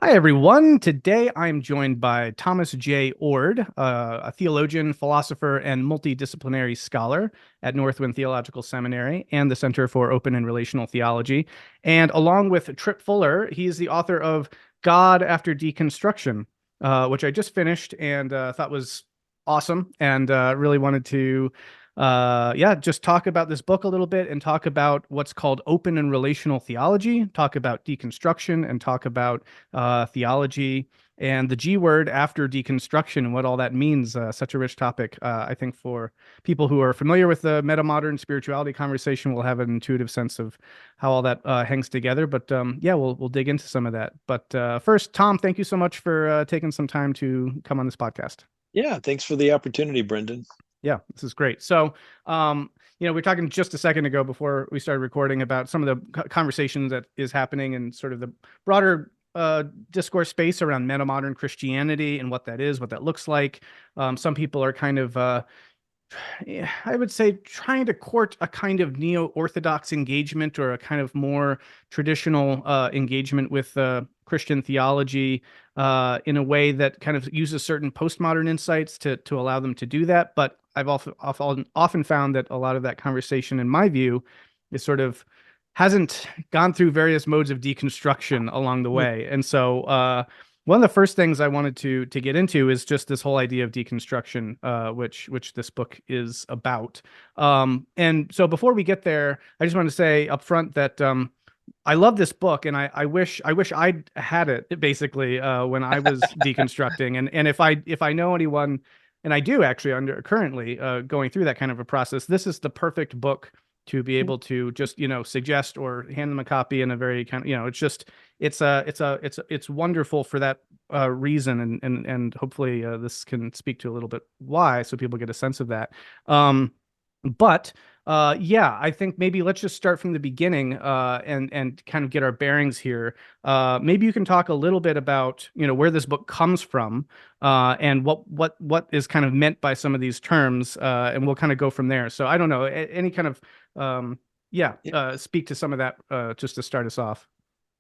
Hi, everyone. Today I'm joined by Thomas Jay Oord, a theologian, philosopher, and multidisciplinary scholar at Northwind Theological Seminary and the Center for Open and Relational Theology. And along with Tripp Fuller, he's the author of God After Deconstruction, which I just finished and thought was awesome and really wanted to just talk about this book a little bit and talk about what's called open and relational theology, talk about deconstruction, and talk about theology and the G word after deconstruction and what all that means. Such a rich topic. I think for people who are familiar with the metamodern spirituality conversation will have an intuitive sense of how all that hangs together. But we'll dig into some of that. But first, Tom, thank you so much for taking some time to come on this podcast. Yeah, thanks for the opportunity, Brendan. Yeah, this is great. So, we were talking just a second ago before we started recording about some of the conversations that is happening and sort of the broader discourse space around metamodern Christianity and what that is, what that looks like. Some people are kind of I would say trying to court a kind of neo-Orthodox engagement or a kind of more traditional engagement with Christian theology in a way that kind of uses certain postmodern insights to allow them to do that. But I've often found that a lot of that conversation, in my view, is sort of hasn't gone through various modes of deconstruction along the way. And so one of the first things I wanted to get into is just this whole idea of deconstruction, which this book is about. And so before we get there, I just want to say up front that I love this book, and I wish I'd had it basically when I was deconstructing. And if I know anyone, and I do actually currently going through that kind of a process, this is the perfect book to be able to just suggest or hand them a copy in a very kind of it's just it's wonderful for that reason, and hopefully this can speak to a little bit why, so people get a sense of that. But I think maybe let's just start from the beginning and kind of get our bearings here. Maybe you can talk a little bit about where this book comes from and what is kind of meant by some of these terms, and we'll kind of go from there. So I don't know, any kind of speak to some of that just to start us off.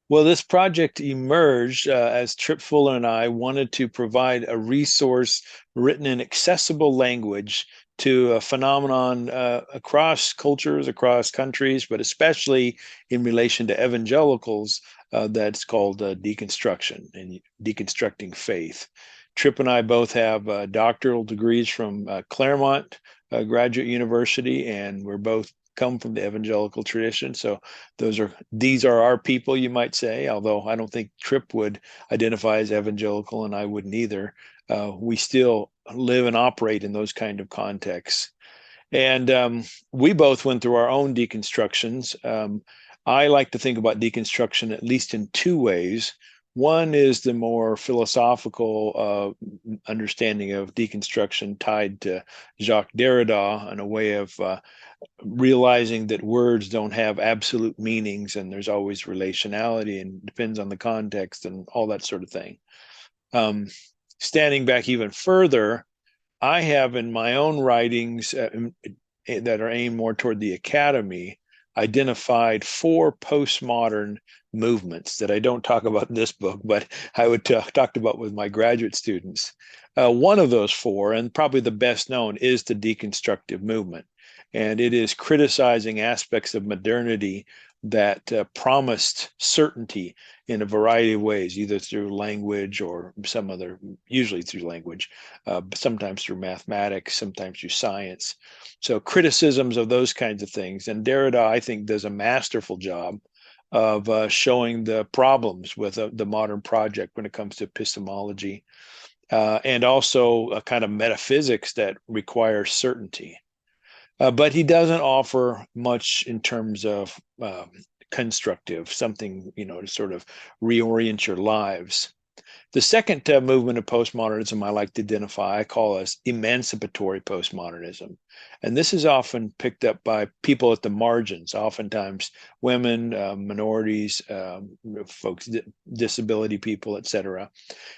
Well, this project emerged as Tripp Fuller and I wanted to provide a resource written in accessible language to a phenomenon across cultures, across countries, but especially in relation to evangelicals that's called deconstruction and deconstructing faith. Tripp and I both have doctoral degrees from Claremont Graduate University, and we're both come from the evangelical tradition. So these are our people, you might say, although I don't think Tripp would identify as evangelical, and I wouldn't either. We still live and operate in those kind of contexts. And we both went through our own deconstructions. I like to think about deconstruction at least in two ways. One is the more philosophical understanding of deconstruction tied to Jacques Derrida and a way of realizing that words don't have absolute meanings and there's always relationality and depends on the context and all that sort of thing. Standing back even further, I have in my own writings that are aimed more toward the academy identified four postmodern movements that I don't talk about in this book, but I would talk about with my graduate students. One of those four, and probably the best known, is the deconstructive movement. And it is criticizing aspects of modernity that promised certainty in a variety of ways, either through language or some other, usually through language, sometimes through mathematics, sometimes through science. So criticisms of those kinds of things. And Derrida, I think, does a masterful job of showing the problems with the modern project when it comes to epistemology, and also a kind of metaphysics that requires certainty. But he doesn't offer much in terms of constructive, something, to sort of reorient your lives. The second movement of postmodernism I like to identify, I call as emancipatory postmodernism. And this is often picked up by people at the margins, oftentimes women, minorities, folks, disability people, etc.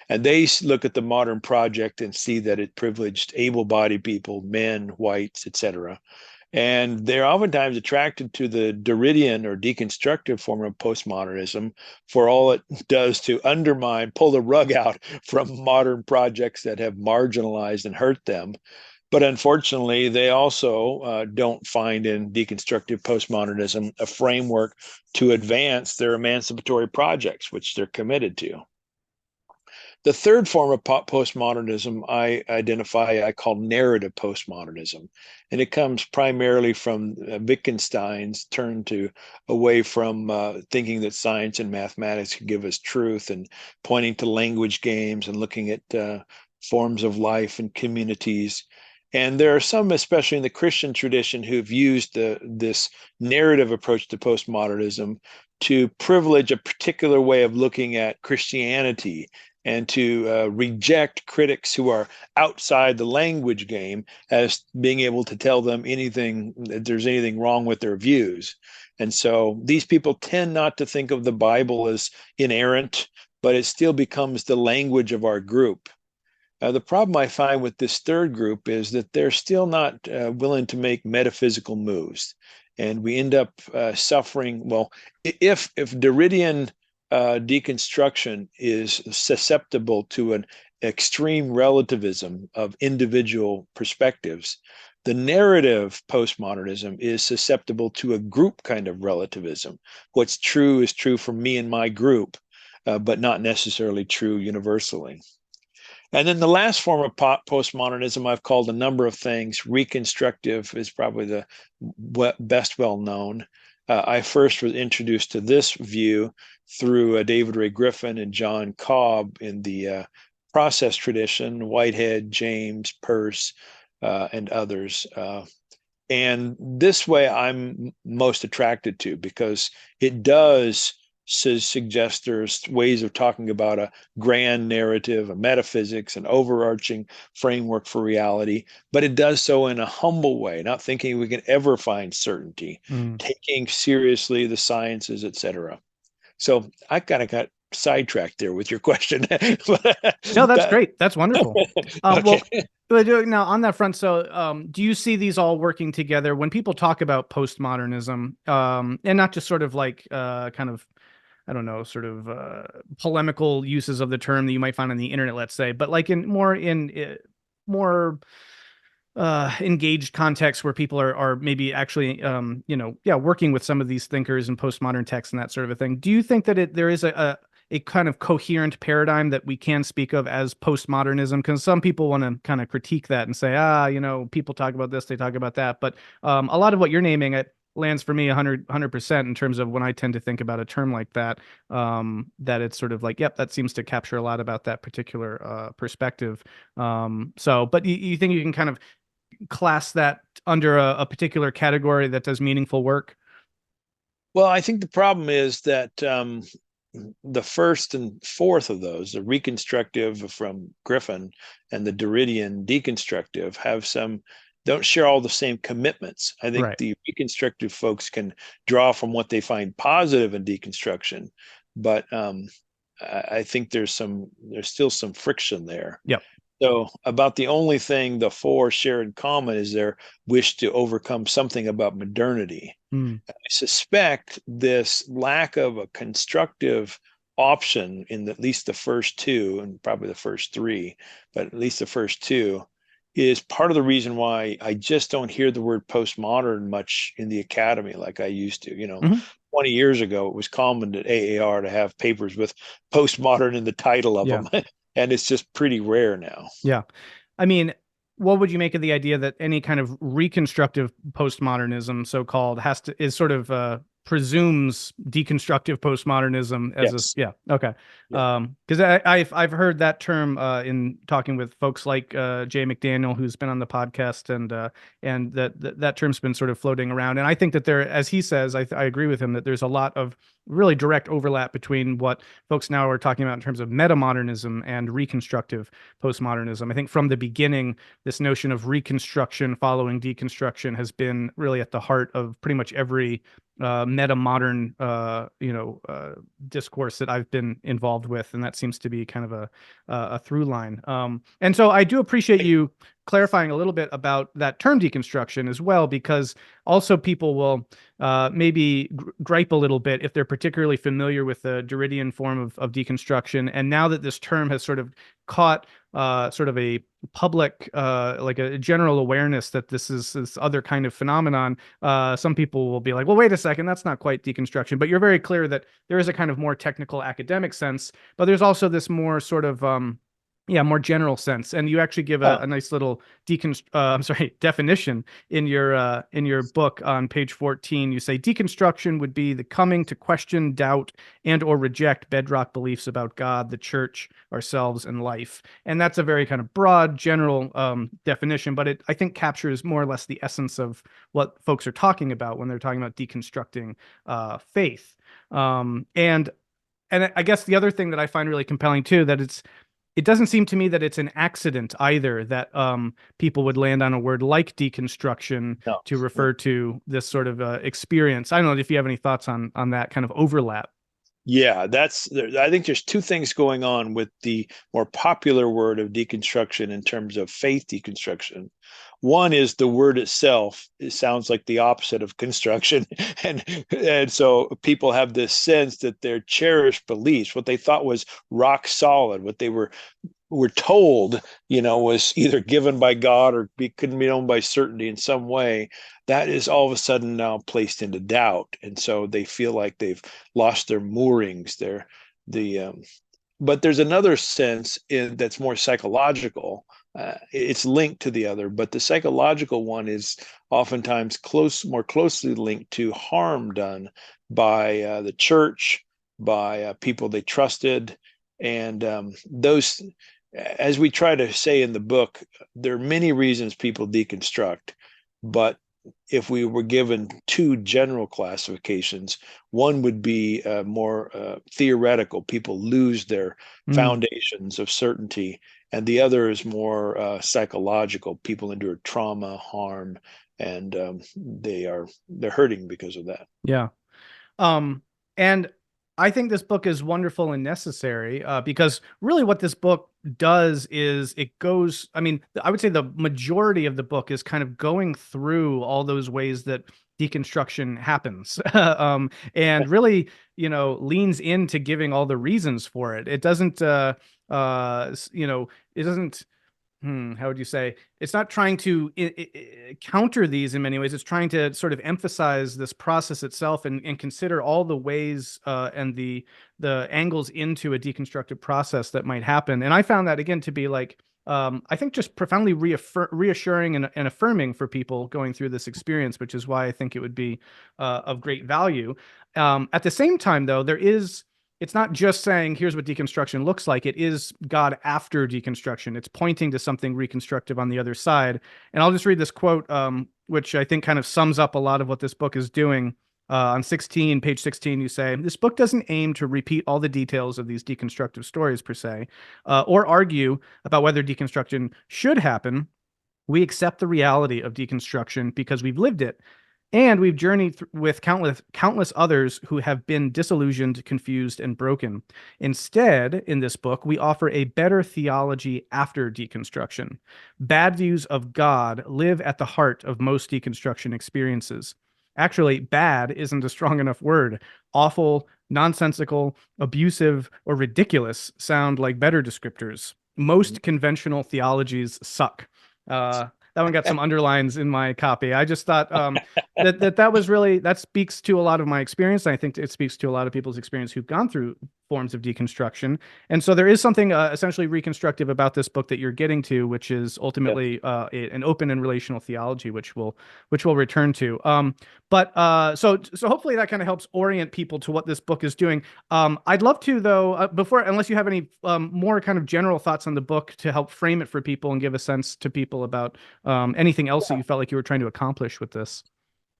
And they look at the modern project and see that it privileged able-bodied people, men, whites, etc., And they're oftentimes attracted to the Derridian or deconstructive form of postmodernism for all it does to undermine, pull the rug out from modern projects that have marginalized and hurt them. But unfortunately, they also don't find in deconstructive postmodernism a framework to advance their emancipatory projects, which they're committed to. The third form of postmodernism I call narrative postmodernism. And it comes primarily from Wittgenstein's turn away from thinking that science and mathematics could give us truth, and pointing to language games and looking at forms of life and communities. And there are some, especially in the Christian tradition, who've used this narrative approach to postmodernism to privilege a particular way of looking at Christianity, and to reject critics who are outside the language game as being able to tell them that there's anything wrong with their views. And so these people tend not to think of the Bible as inerrant, but it still becomes the language of our group. The problem I find with this third group is that they're still not willing to make metaphysical moves. And we end up suffering. Well, if Derridian deconstruction is susceptible to an extreme relativism of individual perspectives, the narrative postmodernism is susceptible to a group kind of relativism. What's true is true for me and my group, but not necessarily true universally. And then the last form of postmodernism I've called a number of things. Reconstructive is probably the best well known. I first was introduced to this view through David Ray Griffin and John Cobb in the process tradition, Whitehead, James, Peirce, and others. And this way I'm most attracted to, because it does suggest there's ways of talking about a grand narrative, a metaphysics, an overarching framework for reality, but it does so in a humble way, not thinking we can ever find certainty, taking seriously the sciences, etc. So I kind of got sidetracked there with your question. No, that's great. That's wonderful. Okay. Well, now on that front, so do you see these all working together when people talk about postmodernism, and not just sort of like kind of, I don't know, sort of polemical uses of the term that you might find on the internet, let's say, but like in more engaged contexts where people are maybe actually working with some of these thinkers and postmodern texts and that sort of a thing. Do you think that there is a kind of coherent paradigm that we can speak of as postmodernism? Because some people want to kind of critique that and say, people talk about this, they talk about that, but a lot of what you're naming, it lands for me 100% in terms of when I tend to think about a term like that, that it's sort of like, yep, that seems to capture a lot about that particular perspective. But you think you can kind of class that under a particular category that does meaningful work? Well, I think the problem is that the first and fourth of those, the reconstructive from Griffin and the Derridian deconstructive, don't share all the same commitments. I think the reconstructive folks can draw from what they find positive in deconstruction, but I think there's still some friction there. Yep. So about the only thing the four share in common is their wish to overcome something about modernity. I suspect this lack of a constructive option in at least the first two, and probably the first three, but at least the first two, is part of the reason why I just don't hear the word postmodern much in the academy like I used to. 20 years ago, it was common at AAR to have papers with postmodern in the title of them. And it's just pretty rare now. Yeah. I mean, what would you make of the idea that any kind of reconstructive postmodernism, so-called, is sort of presumes deconstructive postmodernism as okay. Because I've heard that term in talking with folks like Jay McDaniel, who's been on the podcast, and that term's been sort of floating around. And I think that there, as he says, I agree with him, that there's a lot of really direct overlap between what folks now are talking about in terms of metamodernism and reconstructive postmodernism. I think from the beginning, this notion of reconstruction following deconstruction has been really at the heart of pretty much every metamodern discourse that I've been involved with, and that seems to be kind of a through line. And so I do appreciate you clarifying a little bit about that term deconstruction as well, because also people will maybe gripe a little bit if they're particularly familiar with the Derridian form of deconstruction. And now that this term has sort of caught sort of a public, like a general awareness that this is this other kind of phenomenon, some people will be like, well, wait a second, that's not quite deconstruction. But you're very clear that there is a kind of more technical academic sense, but there's also this more sort of yeah, more general sense. And you actually give a nice little definition in your book on page 14. You say deconstruction would be the coming to question, doubt, and or reject bedrock beliefs about God, the church, ourselves, and life. And that's a very kind of broad, general definition, but it, I think, captures more or less the essence of what folks are talking about when they're talking about deconstructing faith. And I guess the other thing that I find really compelling too, that it doesn't seem to me that it's an accident either that people would land on a word like deconstruction to refer to this sort of experience. I don't know if you have any thoughts on that kind of overlap. Yeah, I think there's two things going on with the more popular word of deconstruction in terms of faith deconstruction. One is the word itself. It sounds like the opposite of construction. And so people have this sense that their cherished beliefs, what they thought was rock solid, what they were told, was either given by God or couldn't be known by certainty in some way, that is all of a sudden now placed into doubt. And so they feel like they've lost their moorings. But there's another sense that's more psychological. It's linked to the other, but the psychological one is oftentimes more closely linked to harm done by the church, by people they trusted. And those, as we try to say in the book, there are many reasons people deconstruct, but if we were given two general classifications, one would be more theoretical. People lose their foundations of certainty, and the other is more psychological. People endure trauma, harm, and they're hurting because of that. Yeah. And I think this book is wonderful and necessary because really what this book does is it goes, I mean, I would say the majority of the book is kind of going through all those ways that deconstruction happens and really, leans into giving all the reasons for it. It doesn't, it doesn't, how would you say? It's not trying to counter these in many ways. It's trying to sort of emphasize this process itself and consider all the ways and the angles into a deconstructive process that might happen. And I found that again to be like, I think just profoundly reassuring and affirming for people going through this experience, which is why I think it would be of great value. At the same time, though, it's not just saying, here's what deconstruction looks like. It is God after deconstruction. It's pointing to something reconstructive on the other side. And I'll just read this quote, which I think kind of sums up a lot of what this book is doing. On page 16, you say, this book doesn't aim to repeat all the details of these deconstructive stories per se, or argue about whether deconstruction should happen. We accept the reality of deconstruction because we've lived it. And we've journeyed with countless others who have been disillusioned, confused, and broken. Instead, in this book, we offer a better theology after deconstruction. Bad views of God live at the heart of most deconstruction experiences. Actually, bad isn't a strong enough word. Awful, nonsensical, abusive, or ridiculous sound like better descriptors. Most conventional theologies suck. That one got some underlines in my copy. I just thought that speaks to a lot of my experience. I think it speaks to a lot of people's experience who've gone through forms of deconstruction. And so there is something essentially reconstructive about this book that you're getting to, which is ultimately an open and relational theology, which we'll return to. So hopefully that kind of helps orient people to what this book is doing. I'd love to, though, unless you have any more kind of general thoughts on the book to help frame it for people and give a sense to people about anything else that you felt like you were trying to accomplish with this.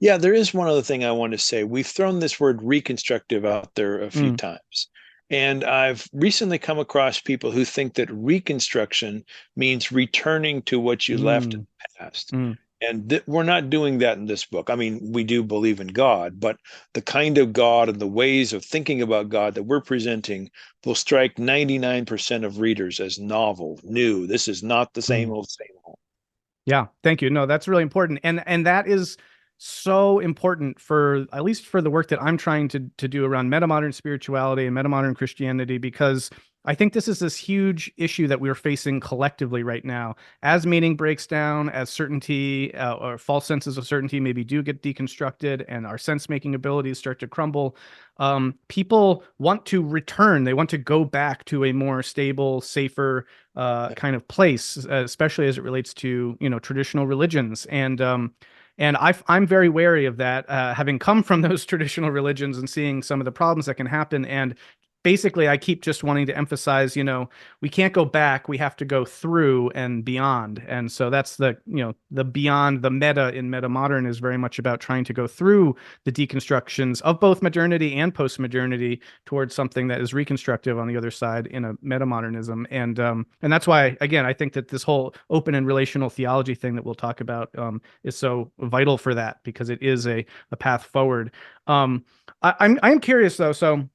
Yeah, there is one other thing I want to say. We've thrown this word reconstructive out there a few times. And I've recently come across people who think that reconstruction means returning to what you left in the past. And we're not doing that in this book. I mean, we do believe in God, but the kind of God and the ways of thinking about God that we're presenting will strike 99% of readers as novel, new. This is not the same old, same old. Yeah, thank you. No, that's really important. And that is so important for at least for the work that I'm trying to do around metamodern spirituality and metamodern Christianity, because I think this is this huge issue that we're facing collectively right now. As meaning breaks down, as certainty or false senses of certainty maybe do get deconstructed, and our sense-making abilities start to crumble, people want to return. They want to go back to a more stable, safer kind of place, especially as it relates to traditional religions. And I'm very wary of that, having come from those traditional religions and seeing some of the problems that can happen. And basically, I keep just wanting to emphasize, we can't go back. We have to go through and beyond. And so that's the beyond. The meta in Metamodern is very much about trying to go through the deconstructions of both modernity and postmodernity towards something that is reconstructive on the other side in a metamodernism. And that's why, again, I think that this whole open and relational theology thing that we'll talk about is so vital for that, because it is a path forward. I'm curious though. So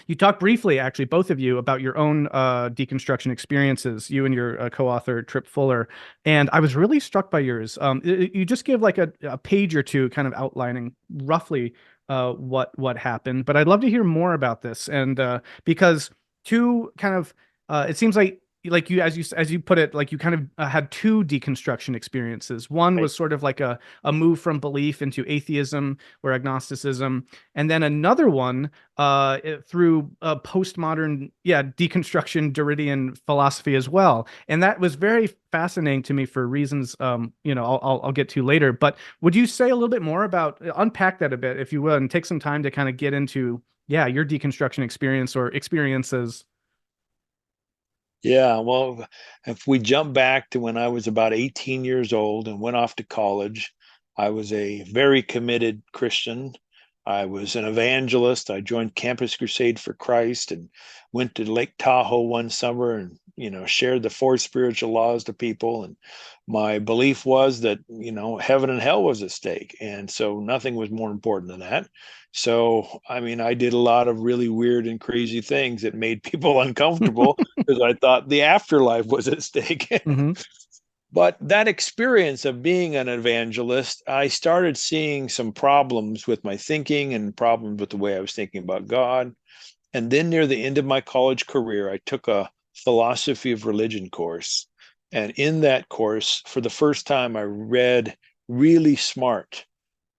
you talked briefly, actually, both of you, about your own deconstruction experiences, you and your co-author, Tripp Fuller. And I was really struck by yours. You just give like a page or two kind of outlining roughly what happened. But I'd love to hear more about this. And because two kind of, it seems like you, as you put it, like you kind of had two deconstruction experiences. One Right. was sort of like a move from belief into atheism or agnosticism, and then another one through postmodern, deconstruction, Derridian philosophy as well. And that was very fascinating to me for reasons I'll get to later. But would you say a little bit more about, unpack that a bit, if you will, and take some time to kind of get into your deconstruction experience or experiences? Yeah, well, if we jump back to when I was about 18 years old and went off to college, I was a very committed Christian. I was an evangelist. I joined Campus Crusade for Christ and went to Lake Tahoe one summer and, shared the four spiritual laws to people. And my belief was that, heaven and hell was at stake. And so nothing was more important than that. So, I mean, I did a lot of really weird and crazy things that made people uncomfortable because I thought the afterlife was at stake. Hmm. But that experience of being an evangelist, I started seeing some problems with my thinking and problems with the way I was thinking about God. And then near the end of my college career, I took a philosophy of religion course. And in that course, for the first time, I read really smart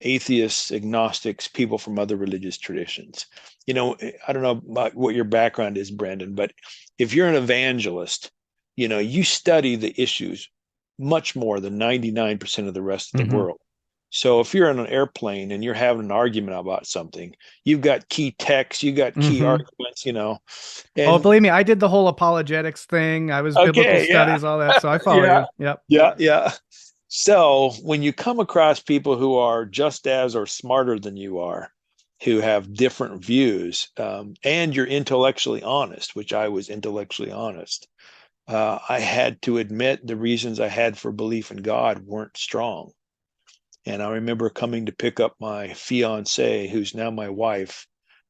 atheists, agnostics, people from other religious traditions. I don't know about what your background is, Brandon, but if you're an evangelist, you study the issues much more than 99% of the rest of the Hmm. world. So if you're on an airplane and you're having an argument about something, you've got key texts, you got key Hmm. arguments, Oh, and believe me, I did the whole apologetics thing. I was biblical okay, yeah, studies, all that. So I follow yeah, you. Yep. yeah. So when you come across people who are just as or smarter than you are, who have different views, and you're intellectually honest, which I was intellectually honest, I had to admit the reasons I had for belief in God weren't strong. And I remember coming to pick up my fiance, who's now my wife,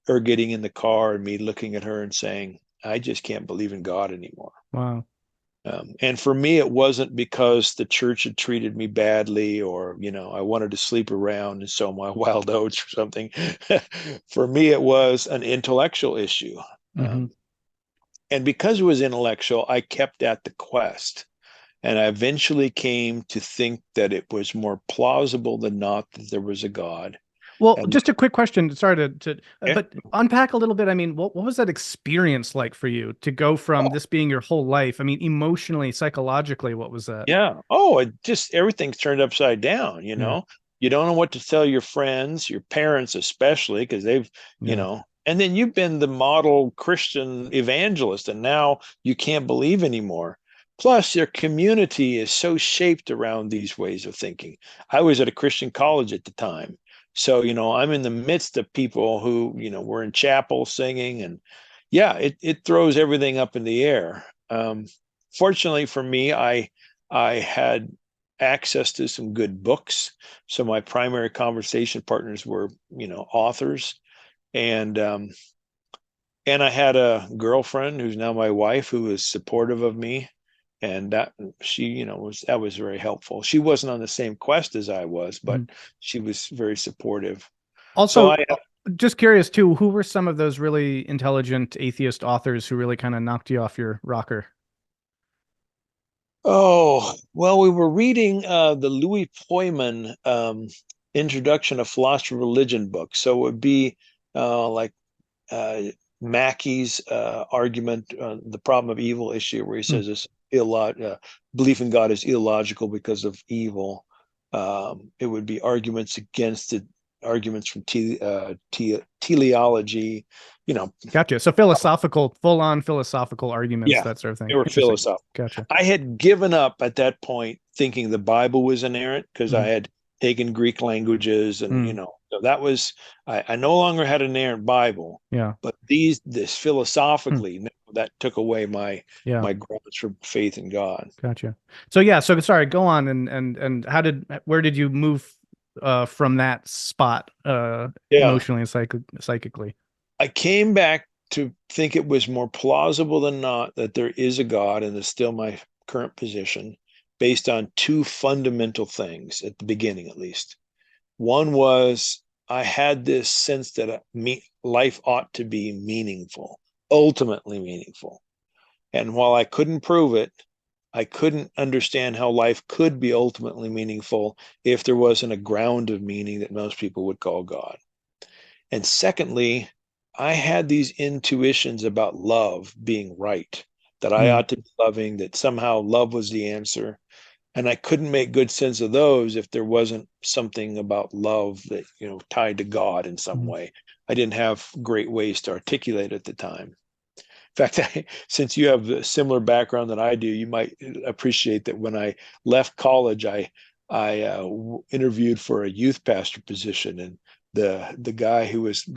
her getting in the car and me looking at her and saying, I just can't believe in God anymore. Wow. And for me, it wasn't because the church had treated me badly or, I wanted to sleep around and sow my wild oats or something. For me, it was an intellectual issue. Hmm. And because it was intellectual, I kept at the quest. And I eventually came to think that it was more plausible than not that there was a God. Well, And just a quick question. Sorry yeah, but unpack a little bit. I mean, what was that experience like for you to go from oh, this being your whole life? I mean, emotionally, psychologically, what was that? yeah. Oh, it just everything's turned upside down, Yeah. You don't know what to tell your friends, your parents especially, because they've, Yeah. and then you've been the model Christian evangelist, and now you can't believe anymore. Plus, your community is so shaped around these ways of thinking. I was at a Christian college at the time. So, I'm in the midst of people who, were in chapel singing, and yeah, it throws everything up in the air. Fortunately for me, I had access to some good books. So my primary conversation partners were, authors, and and I had a girlfriend who's now my wife who was supportive of me. And that she, that was very helpful. She wasn't on the same quest as I was, but she was very supportive. So Also, just curious too, who were some of those really intelligent atheist authors who really kind of knocked you off your rocker? Oh, well, we were reading the Louis Poyman Introduction to Philosophy of Religion book. So it would be like Mackey's argument, the problem of evil issue, where he says this belief in God is illogical because of evil. It would be arguments against it, arguments from teleology, Gotcha. So philosophical, full-on philosophical arguments, that sort of thing. They were Interesting. philosophical. Gotcha. I had given up at that point thinking the Bible was inerrant because I had taken Greek languages, and so that was I no longer had an inerrant Bible. Yeah. But this philosophically, that took away my grounds for faith in God. Gotcha. So sorry, go on, and where did you move from that spot emotionally and psychically? I came back to think it was more plausible than not that there is a God, and it's still my current position, based on two fundamental things at the beginning, at least. One was I had this sense that life ought to be meaningful, ultimately meaningful. And while I couldn't prove it, I couldn't understand how life could be ultimately meaningful if there wasn't a ground of meaning that most people would call God. And secondly, I had these intuitions about love being right, that I ought to be loving, that somehow love was the answer. And I couldn't make good sense of those if there wasn't something about love that, tied to God in some way. I didn't have great ways to articulate at the time. In fact, since you have a similar background that I do, you might appreciate that when I left college, I interviewed for a youth pastor position, and the guy who was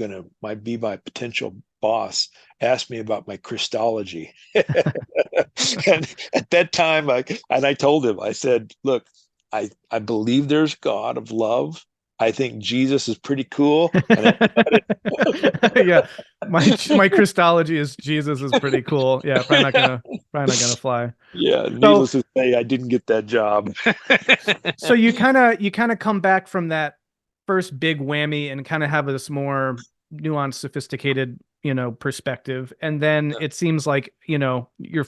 might be my potential boss asked me about my Christology. And at that time, I told him, I said, look, I believe there's God of love. I think Jesus is pretty cool. Yeah, my Christology is Jesus is pretty cool. Yeah, probably not gonna fly. Yeah, needless to say, I didn't get that job. So you kind of come back from that first big whammy and kind of have this more nuanced, sophisticated, perspective, and then it seems like you're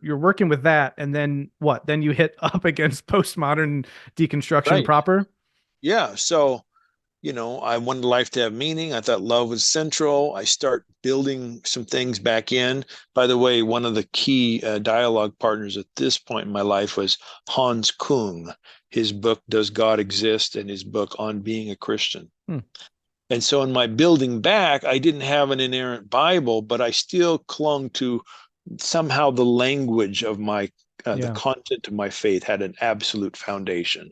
working with that, and then what? Then you hit up against postmodern deconstruction proper. Yeah, so I wanted life to have meaning. I thought love was central. I start building some things back in. By the way, one of the key dialogue partners at this point in my life was Hans Kung. His book, Does God Exist? And his book, On Being a Christian. And so in my building back, I didn't have an inerrant Bible, but I still clung to somehow the language of the content of my faith had an absolute foundation.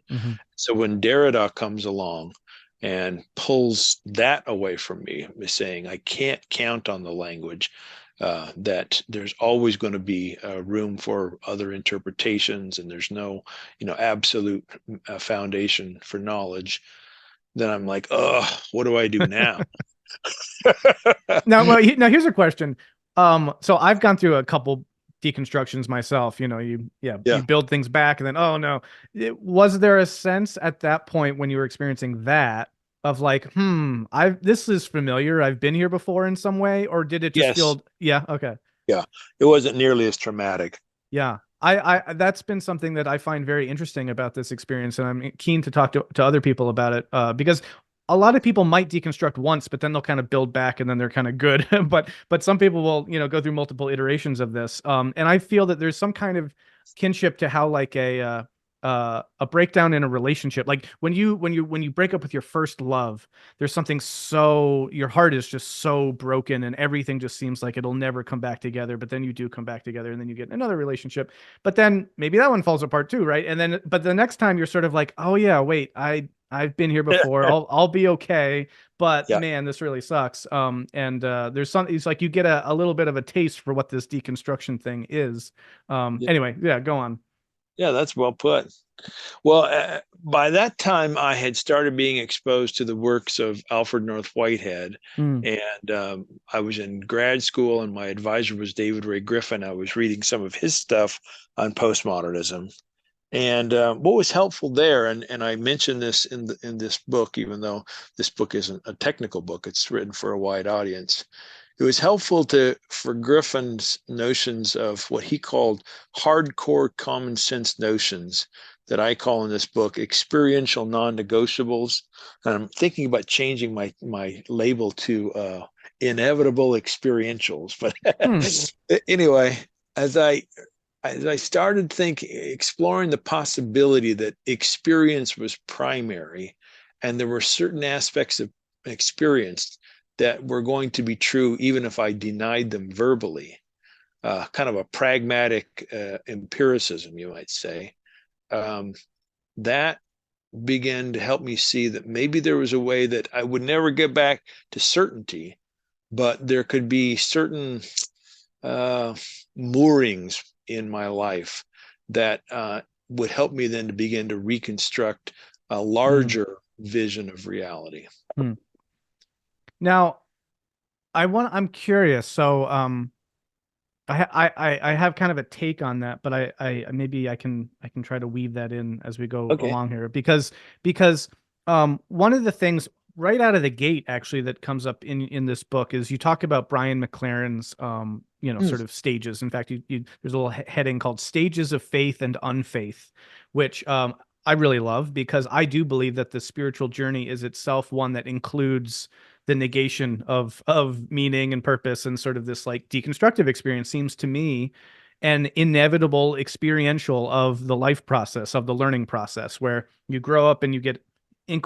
So when Derrida comes along and pulls that away from me, saying I can't count on the language, that there's always going to be room for other interpretations, and there's no, absolute foundation for knowledge, then I'm like, oh, what do I do now? Now here's a question. So I've gone through a couple deconstructions myself. You build things back, and then, oh no, was there a sense at that point when you were experiencing that of like, this is familiar, I've been here before in some way, or did it just feel? Yeah, okay. Yeah, it wasn't nearly as traumatic. Yeah. I that's been something that I find very interesting about this experience, and I'm keen to talk to other people about it, because a lot of people might deconstruct once, but then they'll kind of build back, and then they're kind of good. but some people will, go through multiple iterations of this. And I feel that there's some kind of kinship to how like a breakdown in a relationship, like when you break up with your first love, there's something, so your heart is just so broken and everything just seems like it'll never come back together, but then you do come back together, and then you get another relationship, but then maybe that one falls apart too, right? And then but the next time you're sort of like, oh yeah, wait, I've been here before. I'll be okay, but man, this really sucks. And there's something, it's like you get a little bit of a taste for what this deconstruction thing is. Anyway, go on. Yeah, that's well put. Well, by that time, I had started being exposed to the works of Alfred North Whitehead, Mm, and I was in grad school, and my advisor was David Ray Griffin. I was reading some of his stuff on postmodernism, and what was helpful there, and I mentioned this in this book, even though this book isn't a technical book, it's written for a wide audience. It was helpful for Griffin's notions of what he called hardcore common sense notions that I call in this book experiential non-negotiables. And I'm thinking about changing my label to inevitable experientials. hmm, But anyway, as I started exploring the possibility that experience was primary, and there were certain aspects of experience that were going to be true even if I denied them verbally, kind of a pragmatic empiricism, you might say. Um, that began to help me see that maybe there was a way that I would never get back to certainty, but there could be certain uh, moorings in my life that would help me then to begin to reconstruct a mm, larger vision of reality. hmm. Now, I'm curious. So, I have kind of a take on that, but I maybe I can try to weave that in as we go Okay. along here because one of the things right out of the gate actually that comes up in this book is you talk about Brian McLaren's Hmm. sort of stages. In fact, there's a little heading called Stages of Faith and Unfaith, which I really love because I do believe that the spiritual journey is itself one that includes the negation of meaning and purpose, and sort of this like deconstructive experience seems to me an inevitable experiential of the life process, of the learning process, where you grow up and you get in,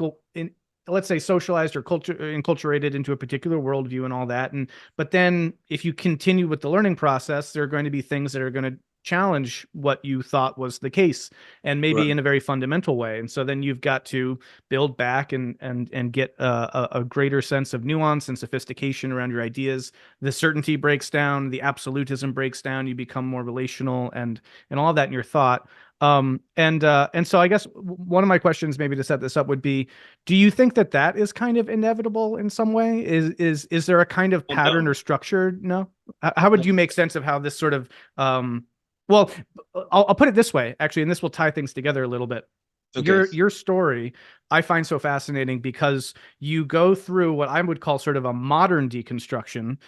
let's say, socialized or enculturated into a particular worldview and all that. And but then if you continue with the learning process, there are going to be things that are going to challenge what you thought was the case, and maybe Right. in a very fundamental way. And so then you've got to build back and get a greater sense of nuance and sophistication around your ideas. The certainty breaks down, the absolutism breaks down, you become more relational and all of that in your thought. And so I guess one of my questions, maybe to set this up, would be: do you think that that is kind of inevitable in some way? Is there a kind of Well, pattern no. or structure? No. How would No. you make sense of how this sort of well, I'll put it this way, actually, and this will tie things together a little bit. Okay. Your story I find so fascinating because you go through what I would call sort of a modern deconstruction,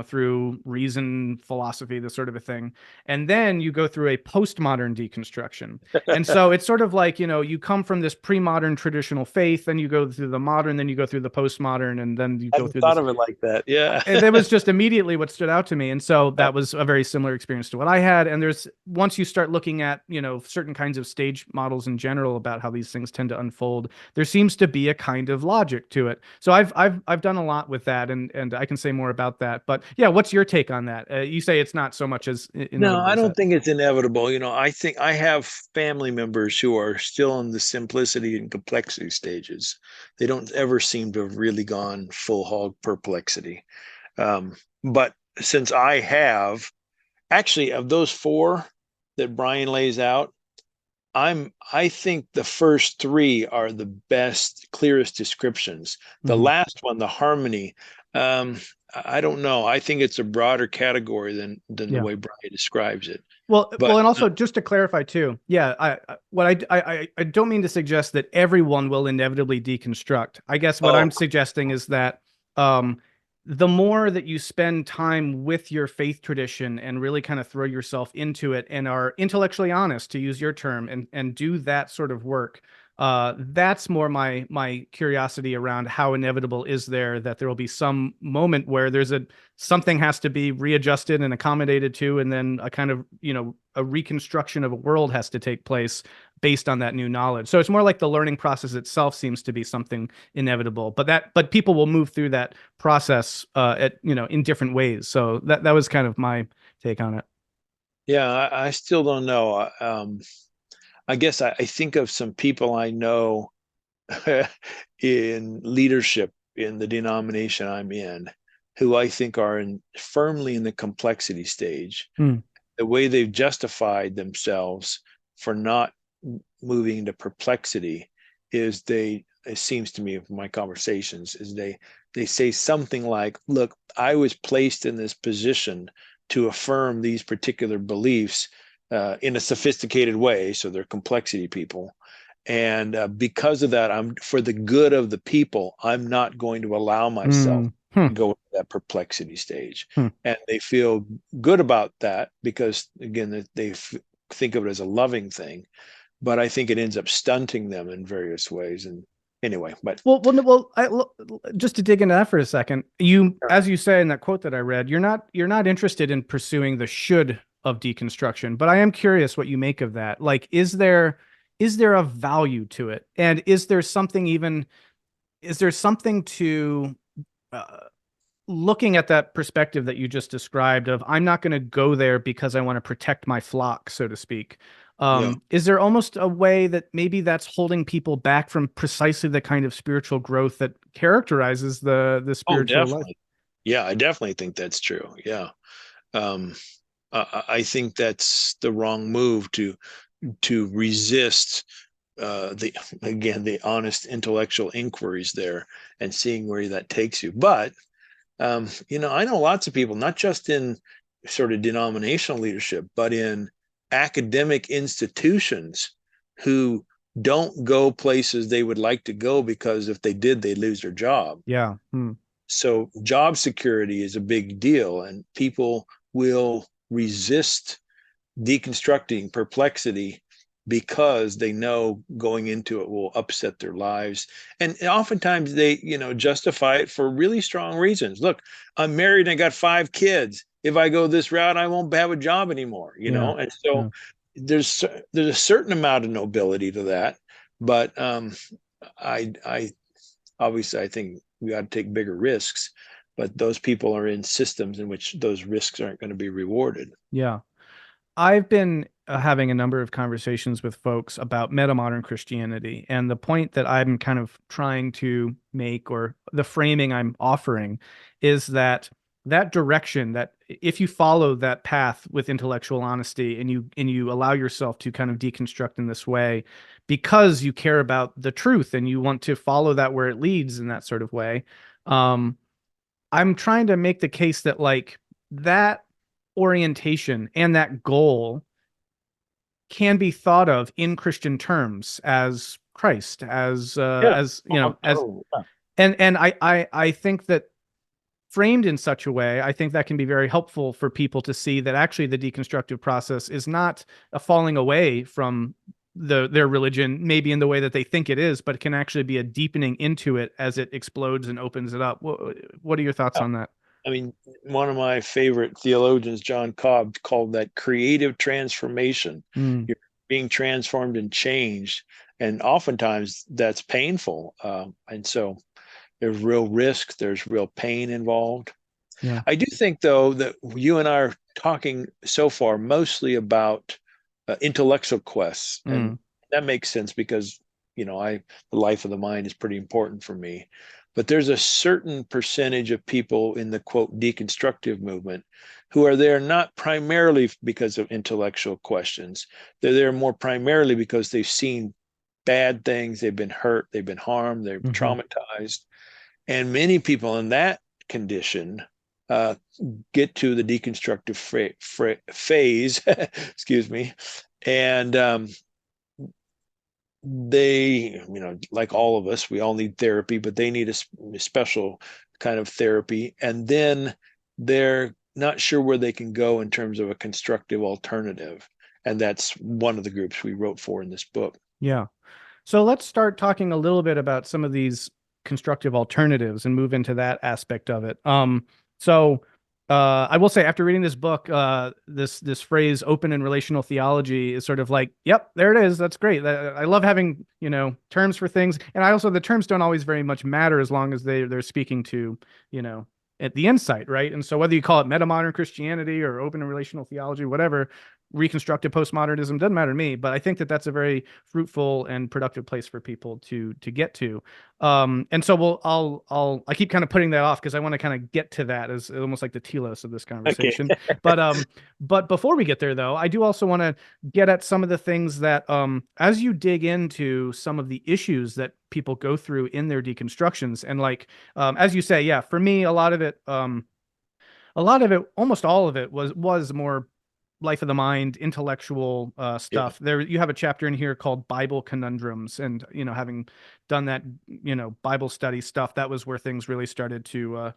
through reason, philosophy, this sort of a thing. And then you go through a postmodern deconstruction. And so it's sort of like, you come from this pre-modern traditional faith, then you go through the modern, then you go through the postmodern, and then you I go haven't through thought this. of it like that. Yeah. And that was just immediately what stood out to me. And so that was a very similar experience to what I had. And there's, once you start looking at, certain kinds of stage models in general about how these things tend to unfold, there seems to be a kind of logic to it. So I've done a lot with that, and I can say more about that. But yeah, what's your take on that? You say it's not so much as No, inevitable I as don't that. think it's inevitable. I think I have family members who are still in the simplicity and complexity stages. They don't ever seem to have really gone full hog perplexity. But since I have, actually, of those four that Brian lays out, I think the first three are the best, clearest descriptions. The Mm-hmm. last one, the harmony, um, I don't know. I think it's a broader category than the Yeah. way Brian describes it. Well, But and also just to clarify too, yeah, I don't mean to suggest that everyone will inevitably deconstruct. I guess what oh, I'm suggesting is that um, the more that you spend time with your faith tradition and really kind of throw yourself into it and are intellectually honest, to use your term, and do that sort of work, that's more my curiosity around how inevitable is there will be some moment where there's something has to be readjusted and accommodated to, and then a kind of, a reconstruction of a world has to take place based on that new knowledge. So it's more like the learning process itself seems to be something inevitable, but people will move through that process in different ways. So that was kind of my take on it. yeah, I still don't know. I guess I think of some people I know in leadership in the denomination I'm in, who I think are firmly in the complexity stage. Hmm. The way they've justified themselves for not moving into perplexity is it seems to me from my conversations, is they say something like, look, I was placed in this position to affirm these particular beliefs in a sophisticated way, so they're complexity people. And because of that, I'm for the good of the people, I'm not going to allow myself to go into that perplexity stage. And they feel good about that because, again, they think of it as a loving thing. But I think it ends up stunting them in various ways. And anyway, but just to dig into that for a second, as you say in that quote that I read, you're not interested in pursuing the should of deconstruction, but I am curious what you make of that. Like, is there a value to it, and is there something to looking at that perspective that you just described of, I'm not going to go there because I want to protect my flock, so to speak. Is there almost a way that maybe that's holding people back from precisely the kind of spiritual growth that characterizes the spiritual life? Yeah, I definitely think that's true. Yeah. I think that's the wrong move to resist the honest intellectual inquiries there and seeing where that takes you. But I know lots of people, not just in sort of denominational leadership, but in academic institutions, who don't go places they would like to go because if they did, they'd lose their job. Yeah. So job security is a big deal, and people will resist deconstructing perplexity because they know going into it will upset their lives. And oftentimes they, justify it for really strong reasons. Look, I'm married and I got 5 kids. If I go this route, I won't have a job anymore, And so there's a certain amount of nobility to that. But I obviously, I think we ought to take bigger risks, but those people are in systems in which those risks aren't going to be rewarded. Yeah. I've been having a number of conversations with folks about metamodern Christianity, and the point that I'm kind of trying to make, or the framing I'm offering, is that direction, that if you follow that path with intellectual honesty and you allow yourself to kind of deconstruct in this way because you care about the truth and you want to follow that where it leads in that sort of way, I'm trying to make the case that, like, that orientation and that goal can be thought of in Christian terms as Christ, as and I think that framed in such a way, I think that can be very helpful for people to see that actually the deconstructive process is not a falling away from their religion, maybe in the way that they think it is, but it can actually be a deepening into it as it explodes and opens it up. What are your thoughts on that? I mean, one of my favorite theologians, John Cobb, called that creative transformation. You're being transformed and changed, and oftentimes that's painful. And so there's real risk, there's real pain involved. Yeah. I do think, though, that you and I are talking so far mostly about intellectual quests, and that makes sense because the life of the mind is pretty important for me. But there's a certain percentage of people in the quote deconstructive movement who are there not primarily because of intellectual questions. They're there more primarily because they've seen bad things, they've been hurt, they've been harmed, they're traumatized. And many people in that condition get to the deconstructive phase, excuse me, and they, like all of us, we all need therapy, but they need a special kind of therapy. And then they're not sure where they can go in terms of a constructive alternative. And that's one of the groups we wrote for in this book. Yeah. So let's start talking a little bit about some of these constructive alternatives and move into that aspect of it. I will say, after reading this book, this phrase "open and relational theology" is sort of like, yep, there it is. That's great. I love having terms for things, and the terms don't always very much matter as long as they're speaking to at the insight, right? And so whether you call it metamodern Christianity or open and relational theology, whatever, reconstructive postmodernism, doesn't matter to me, but I think that that's a very fruitful and productive place for people to get to. And so I keep kind of putting that off because I want to kind of get to that as almost like the telos of this Okay. conversation. But before we get there though, I do also want to get at some of the things that as you dig into some of the issues that people go through in their deconstructions, and like as you say, yeah, for me, a lot of it, almost all of it was more life of the mind, intellectual Yeah. stuff. There, you have a chapter in here called Bible Conundrums, and having done that, Bible study stuff, that was where things really started to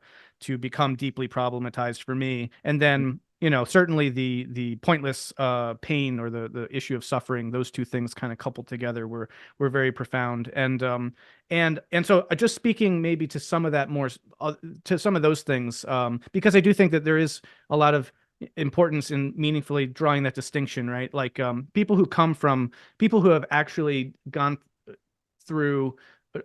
become deeply problematized for me. And then, certainly the pointless pain or the issue of suffering, those two things kind of coupled together were very profound. And so just speaking maybe to some of that more to some of those things, because I do think that there is a lot of importance in meaningfully drawing that distinction, right? Like people who have actually gone through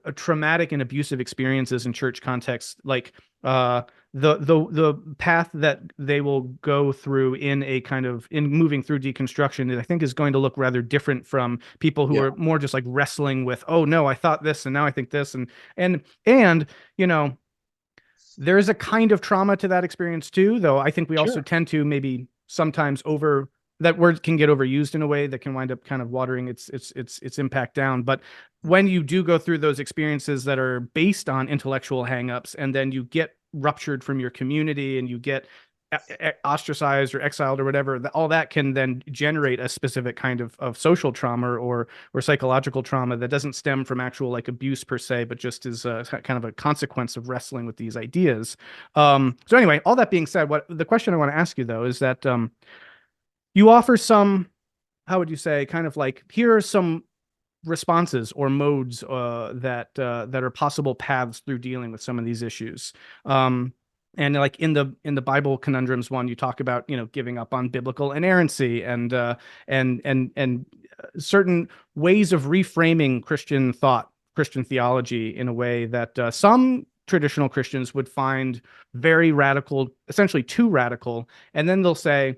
a traumatic and abusive experiences in church contexts, like the path that they will go through in moving through deconstruction, I think is going to look rather different from people who Yeah. are more just like wrestling with, oh no, I thought this and now I think this, and there is a kind of trauma to that experience too, though I think we also Sure. tend to maybe sometimes that word can get overused in a way that can wind up kind of watering its impact down. But when you do go through those experiences that are based on intellectual hangups, and then you get ruptured from your community and you get ostracized or exiled or whatever, all that can then generate a specific kind of social trauma or psychological trauma that doesn't stem from actual like abuse per se, but just is kind of a consequence of wrestling with these ideas. So anyway, all that being said, what the question I want to ask you though is that you offer some, how would you say, kind of like, here are some responses or modes that are possible paths through dealing with some of these issues. And like in the Bible Conundrums one, you talk about giving up on biblical inerrancy and certain ways of reframing Christian thought, Christian theology in a way that some traditional Christians would find very radical, essentially too radical, and then they'll say,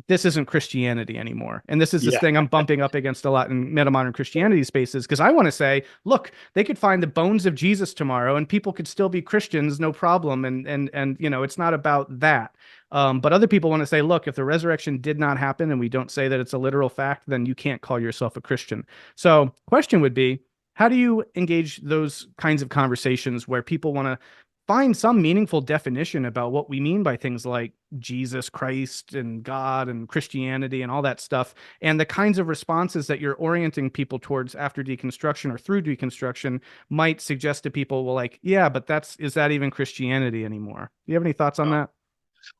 this isn't Christianity anymore. And this is this Yeah. thing I'm bumping up against a lot in metamodern Christianity spaces, because I want to say, look, they could find the bones of Jesus tomorrow and people could still be Christians, no problem. And it's not about that. But other people want to say, look, if the resurrection did not happen and we don't say that it's a literal fact, then you can't call yourself a Christian. So question would be, how do you engage those kinds of conversations where people want to find some meaningful definition about what we mean by things like Jesus Christ and God and Christianity and all that stuff, and the kinds of responses that you're orienting people towards after deconstruction or through deconstruction might suggest to people, well, like, yeah, but is that even Christianity anymore? Do you have any thoughts on that?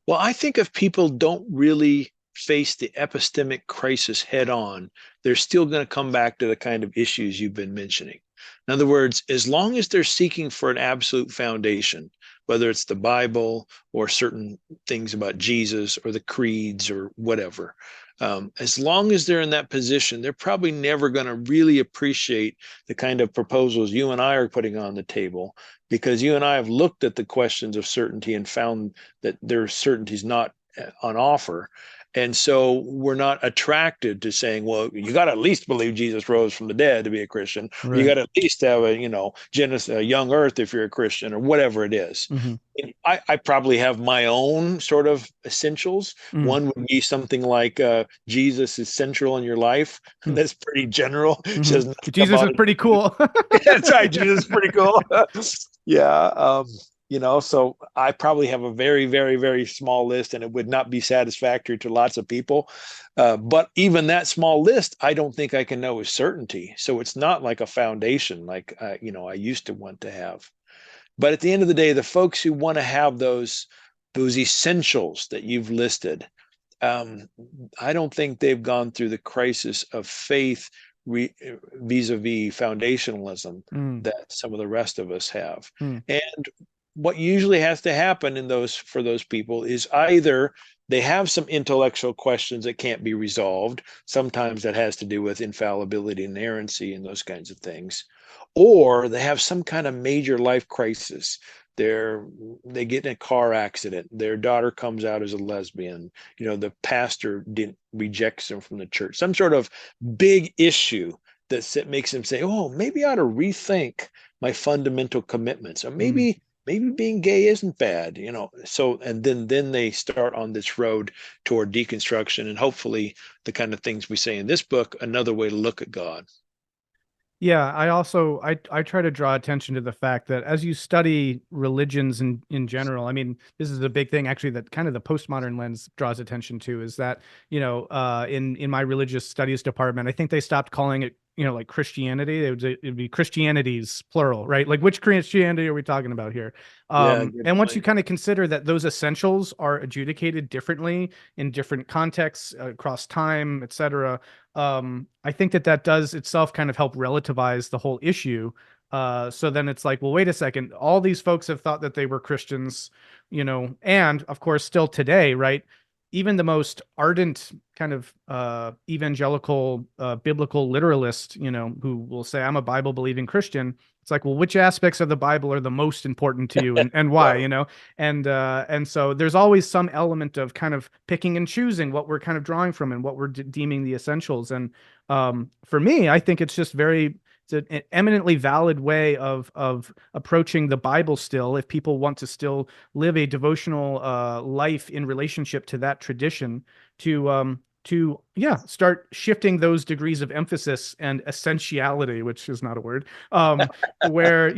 Well, I think if people don't really face the epistemic crisis head on, they're still going to come back to the kind of issues you've been mentioning. In other words, as long as they're seeking for an absolute foundation, whether it's the Bible or certain things about Jesus or the creeds or whatever, as long as they're in that position, they're probably never going to really appreciate the kind of proposals you and I are putting on the table, because you and I have looked at the questions of certainty and found that there's certainties not on offer. And so we're not attracted to saying, well, you got to at least believe Jesus rose from the dead to be a Christian. Or you Right. got to at least have Genesis, a young earth if you're a Christian, or whatever it is. Mm-hmm. And I probably have my own sort of essentials. Mm-hmm. One would be something like Jesus is central in your life. That's pretty general. Mm-hmm. Says nothing Jesus is about pretty it. cool. That's right. Jesus is pretty cool. Yeah. So I probably have a very, very, very small list, and it would not be satisfactory to lots of people. But even that small list, I don't think I can know with certainty. So it's not like a foundation like, I used to want to have. But at the end of the day, the folks who want to have those essentials that you've listed, I don't think they've gone through the crisis of faith vis-a-vis foundationalism Mm, that some of the rest of us have. mm, And what usually has to happen for those people is either they have some intellectual questions that can't be resolved. Sometimes that has to do with infallibility, inerrancy, and those kinds of things. Or they have some kind of major life crisis they get in a car accident, their daughter comes out as a lesbian, the pastor rejects them from the church, some sort of big issue that makes them say, oh, maybe I ought to rethink my fundamental commitments, or Mm. maybe being gay isn't bad, so, and then they start on this road toward deconstruction, and hopefully the kind of things we say in this book, another way to look at God. Yeah, I try to draw attention to the fact that as you study religions in general, I mean, this is a big thing actually that kind of the postmodern lens draws attention to, is that, in my religious studies department, I think they stopped calling it, like Christianity. It'd be Christianities plural, right? Like, which Christianity are we talking about here? Yeah, good And once you point. kind of consider that those essentials are adjudicated differently in different contexts, across time, et cetera, I think that does itself kind of help relativize the whole issue. So then it's like, well, wait a second. All these folks have thought that they were Christians, and of course, still today, right? Even the most ardent kind of evangelical biblical literalist, who will say, I'm a Bible believing Christian. It's like, well, which aspects of the Bible are the most important to you, and why, Right. and so there's always some element of kind of picking and choosing what we're kind of drawing from and what we're deeming the essentials. And for me, I think it's just it's an eminently valid way of approaching the Bible still, if people want to still live a devotional life in relationship to that tradition, to start shifting those degrees of emphasis and essentiality, which is not a word, where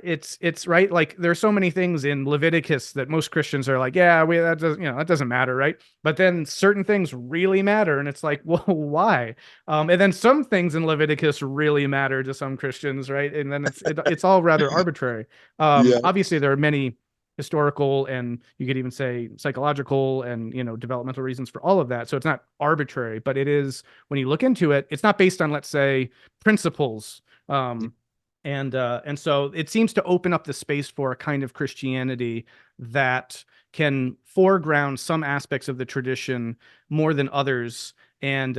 it's right, like there's so many things in Leviticus that most Christians are like, yeah, that doesn't matter, right? But then certain things really matter, and it's like, well, why? And then some things in Leviticus really matter to some Christians, right? And then it's all rather arbitrary. Yeah. Obviously there are many historical, and you could even say psychological and developmental reasons for all of that, so it's not arbitrary, but it is, when you look into it, it's not based on, let's say, principles. And so it seems to open up the space for a kind of Christianity that can foreground some aspects of the tradition more than others. And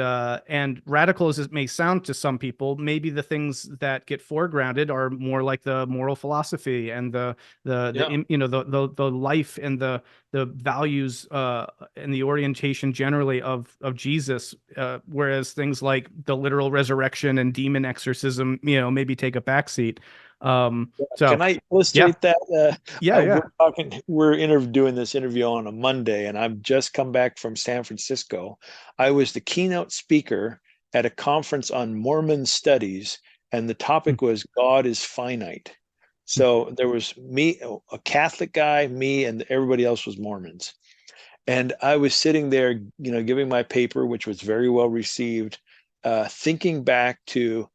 radical as it may sound to some people, maybe the things that get foregrounded are more like the moral philosophy and Yeah. the life and the values and the orientation generally of Jesus, whereas things like the literal resurrection and demon exorcism, maybe take a backseat. So Can I yeah, illustrate that? yeah, yeah. We're doing this interview on a Monday, and I've just come back from San Francisco. I was the keynote speaker at a conference on Mormon studies, and the Mm, topic was God is finite. mm, So there was me, a Catholic guy, me, and everybody else was Mormons. And I was sitting there, giving my paper, which was very well received, thinking back to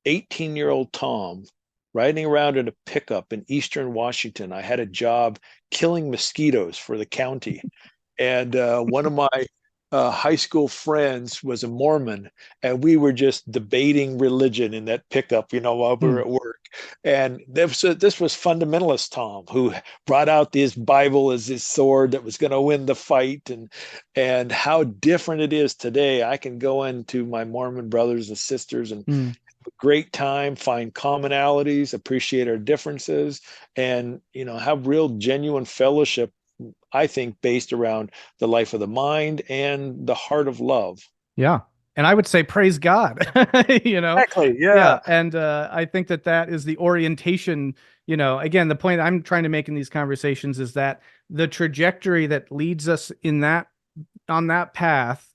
18-year-old Tom riding around in a pickup in Eastern Washington. I had a job killing mosquitoes for the county. And one of my high school friends was a Mormon, and we were just debating religion in that pickup, while we were mm, at work. And this was fundamentalist Tom, who brought out this Bible as his sword that was going to win the fight, and how different it is today. I can go into my Mormon brothers and sisters and mm. great time, find commonalities, appreciate our differences, and have real genuine fellowship, I think, based around the life of the mind and the heart of love. Yeah. And I would say praise God, you know? Exactly. Yeah. Yeah. And I think that is the orientation, again, the point I'm trying to make in these conversations is that the trajectory that leads us on that path,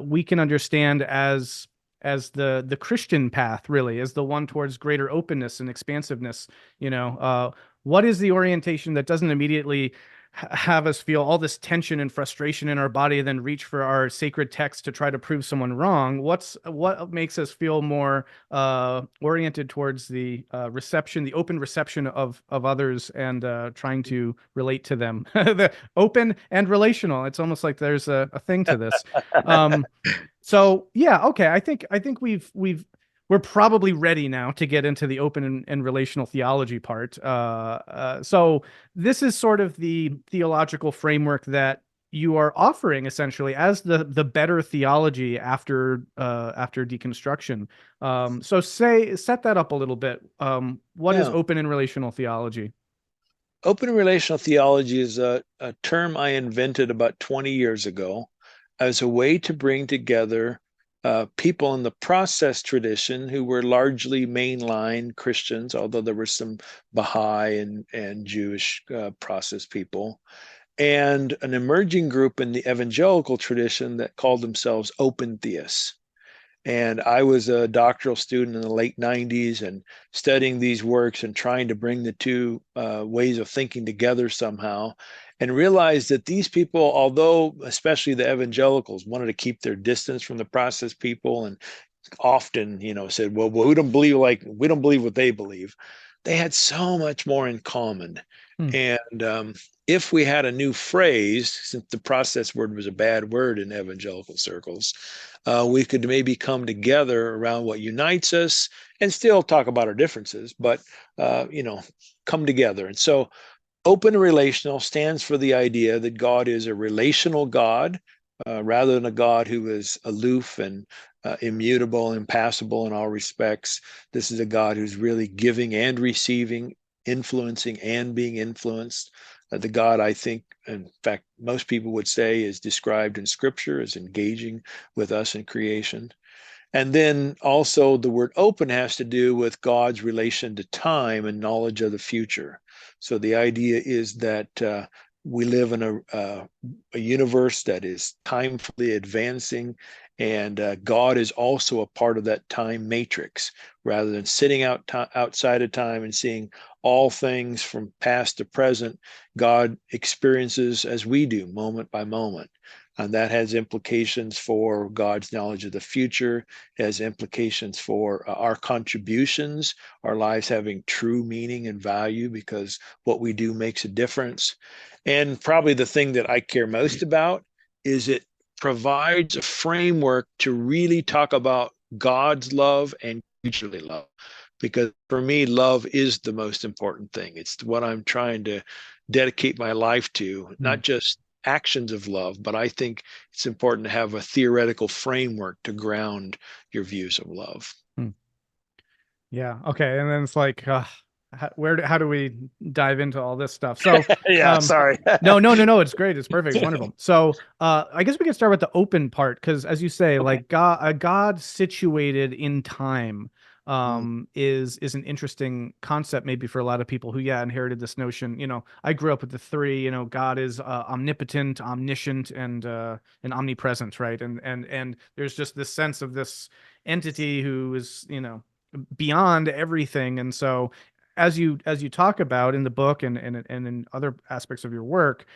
we can understand as the Christian path, really, as the one towards greater openness and expansiveness. What is the orientation that doesn't immediately have us feel all this tension and frustration in our body, and then reach for our sacred text to try to prove someone wrong? What makes us feel more oriented towards the reception, the open reception of others, and trying to relate to them? The open and relational. It's almost like there's a thing to this. Um, so yeah, okay. I think we're probably ready now to get into the open and relational theology part. So this is sort of the theological framework that you are offering essentially as the better theology after deconstruction. So set that up a little bit. What is Yeah. open and relational theology? Open relational theology is a term I invented about 20 years ago as a way to bring together people in the process tradition who were largely mainline Christians, although there were some Baha'i and Jewish process people, and an emerging group in the evangelical tradition that called themselves open theists. And I was a doctoral student in the late 90s and studying these works and trying to bring the two ways of thinking together somehow, and realized that these people, although especially the evangelicals wanted to keep their distance from the process people and often, said, well, we don't believe what they believe. They had so much more in common. Hmm. And if we had a new phrase, since the process word was a bad word in evangelical circles, we could maybe come together around what unites us and still talk about our differences, but come together. And so open relational stands for the idea that God is a relational God rather than a God who is aloof and immutable, impassible in all respects. This is a God who's really giving and receiving, influencing and being influenced. The God, I think, in fact, most people would say is described in Scripture as engaging with us in creation. And then also the word open has to do with God's relation to time and knowledge of the future. So the idea is that we live in a universe that is timefully advancing, and God is also a part of that time matrix. Rather than sitting outside of time and seeing all things from past to present, God experiences as we do, moment by moment. And that has implications for God's knowledge of the future, has implications for our contributions, our lives having true meaning and value because what we do makes a difference. And probably the thing that I care most about is it provides a framework to really talk about God's love and creaturely love. Because for me, love is the most important thing. It's what I'm trying to dedicate my life to, not just actions of love, but I think it's important to have a theoretical framework to ground your views of love. Yeah. Okay. And then it's like, how do we dive into all this stuff? So, Yeah, sorry. no. It's great. It's perfect. It's wonderful. So, I guess we can start with the open part because, as you say, like a God situated in time, is an interesting concept maybe for a lot of people who, inherited this notion. I grew up with the three. God is omnipotent, omniscient, and omnipresent, right? And there's just this sense of this entity who is, beyond everything. And so as you talk about in the book and in other aspects of your work,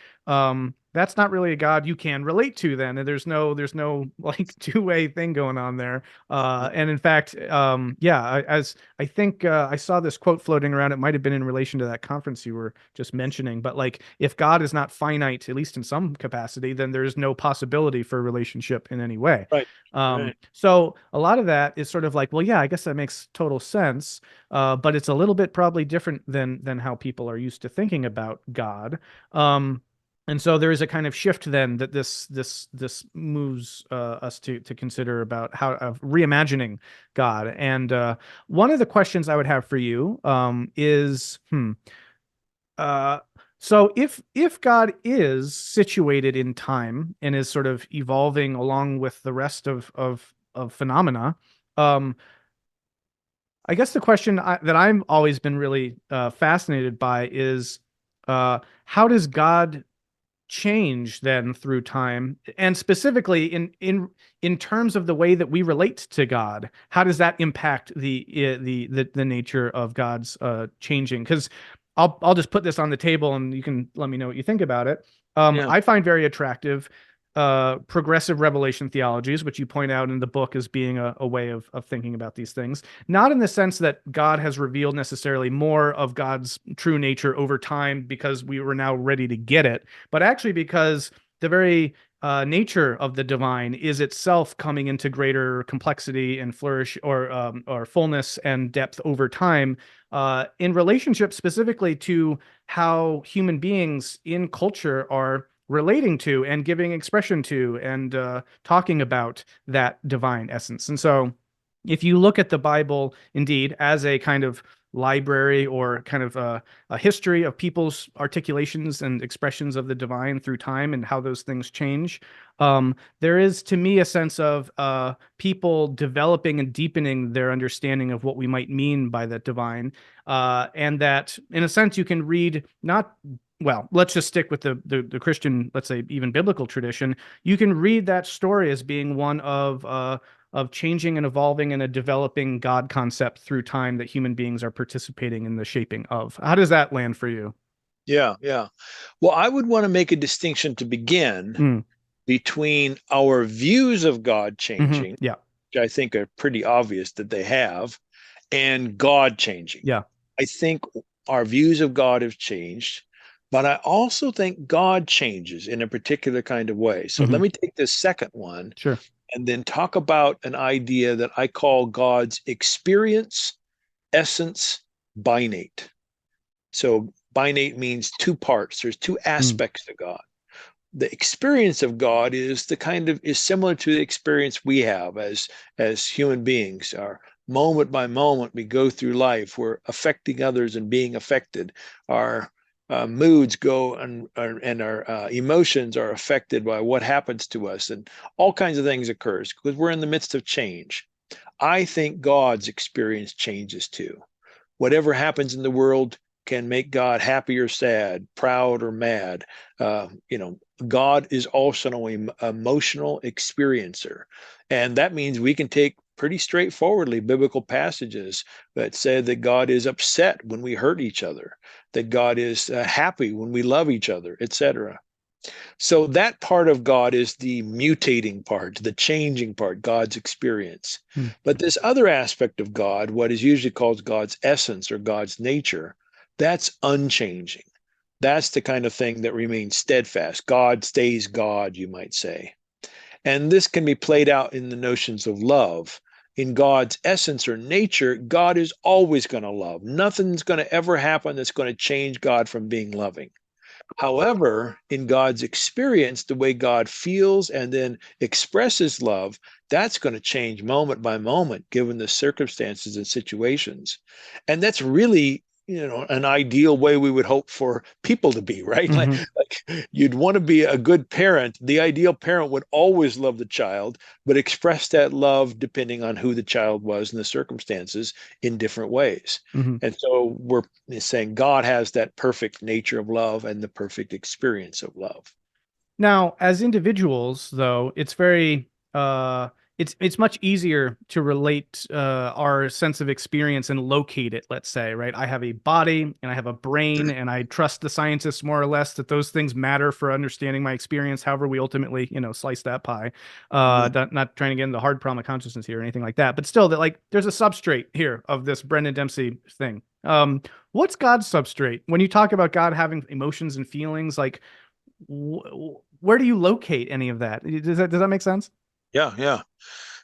that's not really a God you can relate to then. And there's no like two-way thing going on there. And in fact, as I think I saw this quote floating around, it might have been in relation to that conference you were just mentioning, but like if God is not finite, at least in some capacity, then there's no possibility for a relationship in any way. Right. Right. So a lot of that is sort of like, well, yeah, I guess that makes total sense. But it's a little bit probably different than how people are used to thinking about God. And so there is a kind of shift then that this moves us to consider about how of reimagining God. And one of the questions I would have for you is, so if God is situated in time and is sort of evolving along with the rest of phenomena, I guess the question that I've always been really fascinated by is how does God change then through time, and specifically in terms of the way that we relate to God? How does that impact the nature of God's changing? Because I'll just put this on the table and you can let me know what you think about it. Yeah. I find very attractive progressive revelation theologies, which you point out in the book as being a way of thinking about these things. Not in the sense that God has revealed necessarily more of God's true nature over time because we were now ready to get it, but actually because the very nature of the divine is itself coming into greater complexity and flourish or fullness and depth over time in relationship specifically to how human beings in culture are relating to and giving expression to and talking about that divine essence. And so if you look at the Bible indeed as a kind of library or kind of a history of people's articulations and expressions of the divine through time and how those things change. There is, to me, a sense of people developing and deepening their understanding of what we might mean by the divine, and that, in a sense, you can read not. Well, let's just stick with the Christian, let's say, even biblical tradition. You can read that story as being one of changing and evolving and a developing God concept through time that human beings are participating in the shaping of. How does that land for you? Yeah, yeah. Well, I would want to make a distinction to begin Mm. between our views of God Hmm. changing, Yeah. which I think are pretty obvious that they have, and God changing. Yeah. I think our views of God have changed, but I also think God changes in a particular kind of way. So Hmm. let me take this second one Sure. and then talk about an idea that I call God's experience, essence, binate. So binate means two parts. There's two Mm. aspects to God. The experience of God is the kind of is similar to the experience we have as human beings. Our moment by moment we go through life. We're affecting others and being affected. Our moods go and our emotions are affected by what happens to us, and all kinds of things occurs because we're in the midst of change. I think God's experience changes too. Whatever happens in the world can make God happy or sad, proud or mad. God is also an emotional experiencer. And that means we can take pretty straightforwardly biblical passages that say that God is upset when we hurt each other, that God is happy when we love each other, etc. So that part of God is the mutating part, the changing part, God's experience. Mm. But this other aspect of God, what is usually called God's essence or God's nature, that's unchanging. That's the kind of thing that remains steadfast. God stays God, you might say. And this can be played out in the notions of love. In God's essence or nature, God is always going to love. Nothing's going to ever happen that's going to change God from being loving. However, in God's experience, the way God feels and then expresses love, that's going to change moment by moment, given the circumstances and situations. And that's really, an ideal way we would hope for people to be, right? Like, Hmm. like you'd want to be a good parent. The ideal parent would always love the child, but express that love depending on who the child was and the circumstances in different ways. Hmm. And so we're saying God has that perfect nature of love and the perfect experience of love. Now, as individuals, though, it's very it's much easier to relate our sense of experience and locate it, let's say, right? I have a body and I have a brain, and I trust the scientists more or less that those things matter for understanding my experience, however we ultimately, slice that pie. Mhm. Not trying to get into the hard problem of consciousness here or anything like that, but still that like there's a substrate here of this Brendan Dempsey thing. What's God's substrate? When you talk about God having emotions and feelings, like where do you locate any of that? Does that make sense? Yeah, yeah.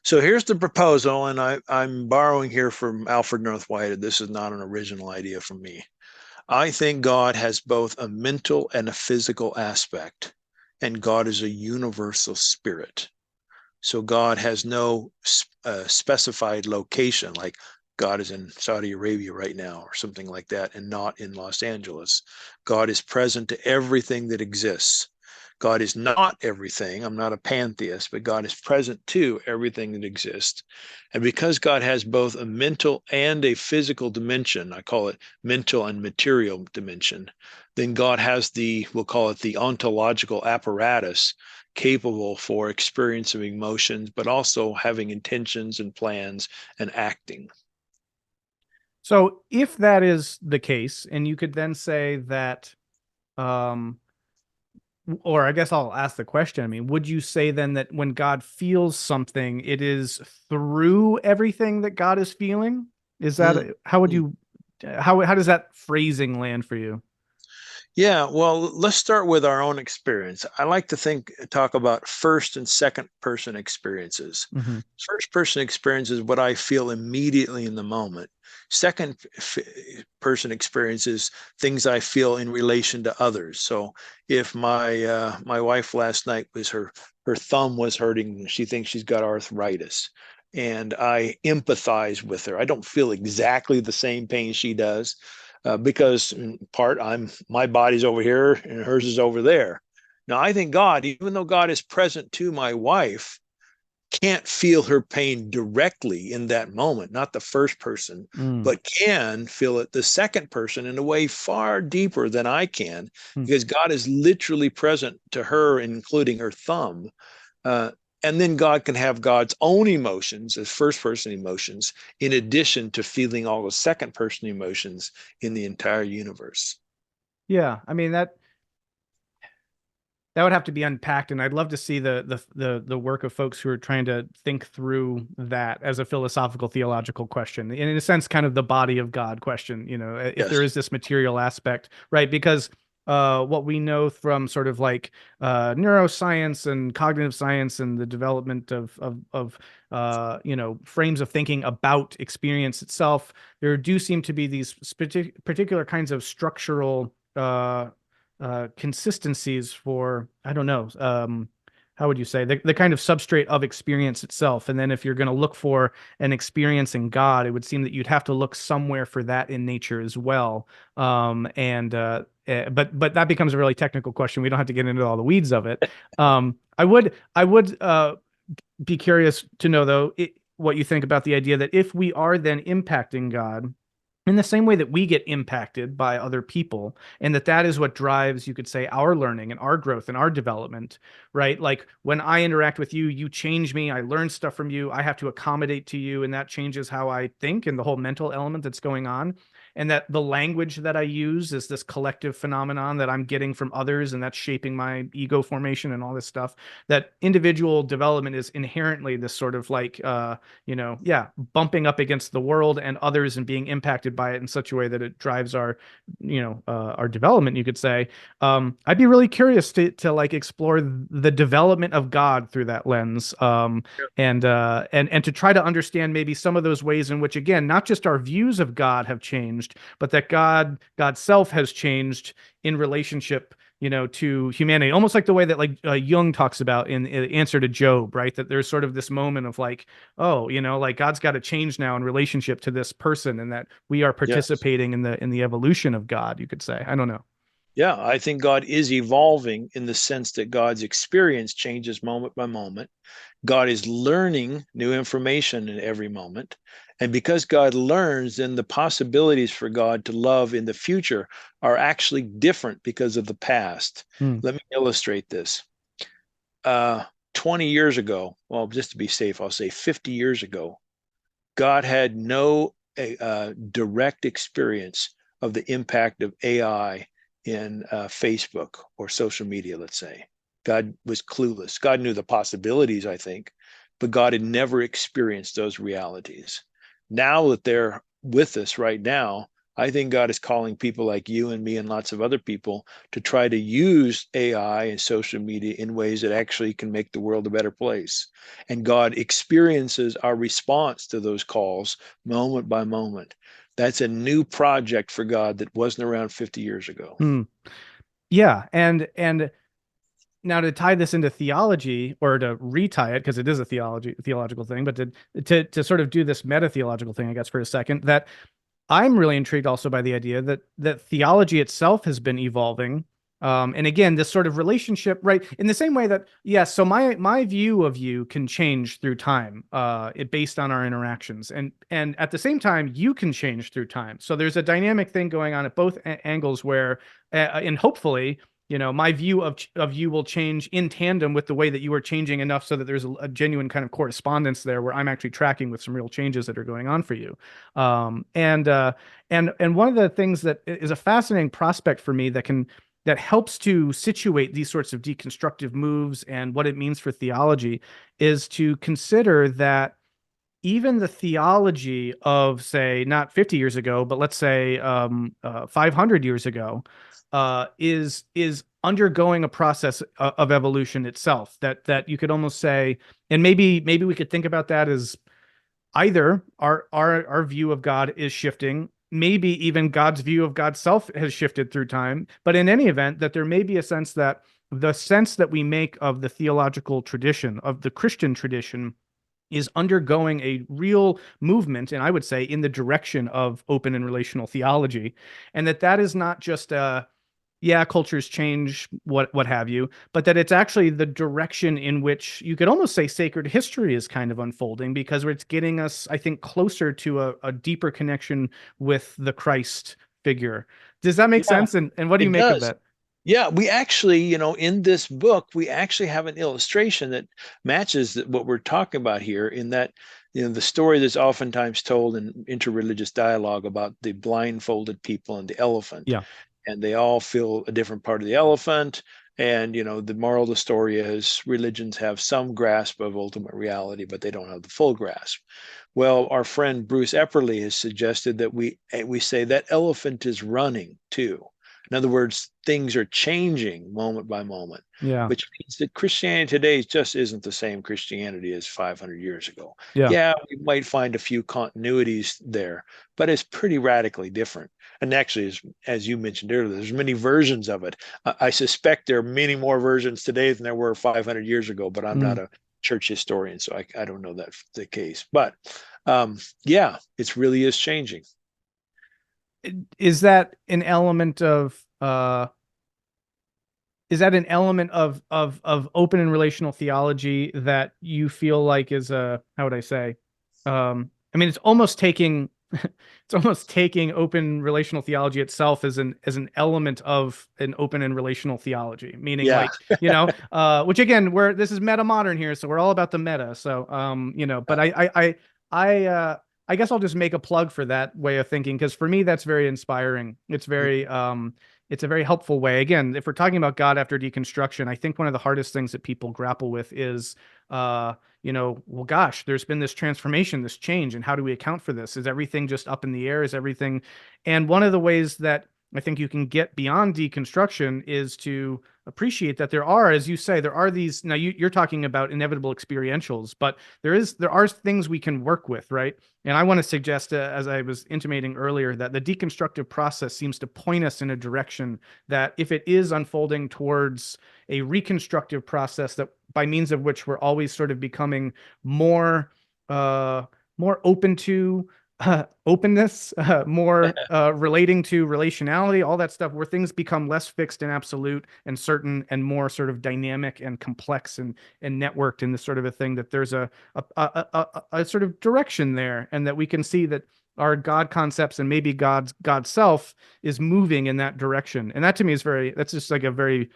So here's the proposal, and I'm borrowing here from Alfred North Whitehead. This is not an original idea from me. I think God has both a mental and a physical aspect, and God is a universal spirit. So God has no specified location, like God is in Saudi Arabia right now or something like that, and not in Los Angeles. God is present to everything that exists. God is not everything. I'm not a pantheist, but God is present to everything that exists. And because God has both a mental and a physical dimension, I call it mental and material dimension, then God has we'll call it the ontological apparatus capable for experiencing emotions, but also having intentions and plans and acting. So if that is the case, and you could then say that, um, or I guess I'll ask the question. I mean, would you say then that when God feels something, it is through everything that God is feeling? Is that Mm. how would Mm. you how does that phrasing land for you? Yeah, well, let's start with our own experience. I like to talk about first and second person experiences. Hmm. First person experience is what I feel immediately in the moment. Second person experiences things I feel in relation to others. So if my wife last night was her thumb was hurting, she thinks she's got arthritis. and I empathize with her. I don't feel exactly the same pain she does, because in part my body's over here and hers is over there. Now I think God, even though God is present to my wife, can't feel her pain directly in that moment, not the first person, Mm. but can feel it the second person in a way far deeper than I can, Mm. because God is literally present to her, including her thumb. Uh, and then God can have God's own emotions as first person emotions, in addition to feeling all the second person emotions in the entire universe. Yeah, I mean that would have to be unpacked, and I'd love to see the work of folks who are trying to think through that as a philosophical theological question, and in a sense kind of the body of God question, you know, if there Yes. is this material aspect, right? Because what we know from sort of like neuroscience and cognitive science and the development of you know, frames of thinking about experience itself, there do seem to be these particular kinds of structural consistencies for, I don't know, how would you say, the kind of substrate of experience itself. And then if you're going to look for an experience in God, it would seem that you'd have to look somewhere for that in nature as well. But that becomes a really technical question. We don't have to get into all the weeds of it. I would be curious to know though, what you think about the idea that if we are then impacting God in the same way that we get impacted by other people, and that is what drives, you could say, our learning and our growth and our development, right? Like when I interact with you, you change me, I learn stuff from you, I have to accommodate to you, and that changes how I think and the whole mental element that's going on. And that the language that I use is this collective phenomenon that I'm getting from others, and that's shaping my ego formation and all this stuff. That individual development is inherently this sort of like you know, yeah, bumping up against the world and others and being impacted by it in such a way that it drives our, you know, our development, you could say. I'd be really curious to like explore the development of God through that lens, and to try to understand maybe some of those ways in which, again, not just our views of God have changed, but that God's self has changed in relationship, you know, to humanity, almost like the way that like Jung talks about in Answer to Job, right? That there's sort of this moment of like, oh, you know, like God's got to change now in relationship to this person, and that we are Yes. participating in the evolution of God, you could say. I don't know. Yeah, I think God is evolving in the sense that God's experience changes moment by moment. God is learning new information in every moment. And because God learns, then the possibilities for God to love in the future are actually different because of the past. Hmm. Let me illustrate this. Uh, 20 years ago, well, just to be safe, I'll say 50 years ago, God had no direct experience of the impact of AI in Facebook or social media, let's say. God was clueless. God knew the possibilities, I think, but God had never experienced those realities. Now that they're with us right now, I think God is calling people like you and me and lots of other people to try to use AI and social media in ways that actually can make the world a better place. And God experiences our response to those calls moment by moment. That's a new project for God that wasn't around 50 years ago. Hmm. Yeah, and now to tie this into theology, or to retie it because it is a theological thing, but to sort of do this meta theological thing, I guess, for a second, that I'm really intrigued also by the idea that theology itself has been evolving. And again, this sort of relationship, right? In the same way that, yes, so my view of you can change through time, based on our interactions, and at the same time, you can change through time. So there's a dynamic thing going on at both angles where, and hopefully, you know, my view of you will change in tandem with the way that you are changing enough so that there's a genuine kind of correspondence there where I'm actually tracking with some real changes that are going on for you. And one of the things that is a fascinating prospect for me that helps to situate these sorts of deconstructive moves and what it means for theology is to consider that even the theology of, say, not 50 years ago, but let's say 500 years ago, is undergoing a process of evolution itself. That you could almost say, and maybe we could think about that as either our view of God is shifting, maybe even God's view of God's self has shifted through time. But in any event, that there may be a sense that the sense that we make of the theological tradition, of the Christian tradition, is undergoing a real movement, and I would say in the direction of open and relational theology, and that is not just yeah, cultures change, what have you, but that it's actually the direction in which you could almost say sacred history is kind of unfolding, because it's getting us, I think, closer to a deeper connection with the Christ figure. Does that make Yeah, sense? And what do you it make of does. that? Yeah, we actually, in this book, we actually have an illustration that matches what we're talking about here, in that, the story that's oftentimes told in interreligious dialogue about the blindfolded people and the elephant. Yeah. And they all feel a different part of the elephant. And, the moral of the story is religions have some grasp of ultimate reality, but they don't have the full grasp. Well, our friend Bruce Epperly has suggested that we say that elephant is running too. In other words, things are changing moment by moment, Yeah. which means that Christianity today just isn't the same Christianity as 500 years ago. Yeah. Yeah, we might find a few continuities there, but it's pretty radically different. And actually, as you mentioned earlier, there's many versions of it. I suspect there are many more versions today than there were 500 years ago, but I'm not Mm. a church historian, so I don't know that's the case. But yeah, it really is changing. Is that an element of open and relational theology that you feel like is a, how would I say? I mean, it's almost taking it's almost taking open relational theology itself as an element of an open and relational theology, meaning Yeah. like, which again, this is metamodern here, so we're all about the meta. So but I guess I'll just make a plug for that way of thinking, because for me that's very inspiring. It's a very helpful way. Again, if we're talking about God after deconstruction, I think one of the hardest things that people grapple with is, well, gosh, there's been this transformation, this change, and how do we account for this? Is everything just up in the air? Is everything? And one of the ways that I think you can get beyond deconstruction is to appreciate that there are, as you say, there are these. Now you're talking about inevitable experientials, but there are things we can work with, right? And I want to suggest, as I was intimating earlier, that the deconstructive process seems to point us in a direction that, if it is unfolding towards a reconstructive process, that by means of which we're always sort of becoming more uh, more open to openness, more relating to relationality, all that stuff, where things become less fixed and absolute and certain, and more sort of dynamic and complex and networked in this sort of a thing, that there's a sort of direction there, and that we can see that our God concepts and maybe God's self is moving in that direction. And that to me is that's just like a very,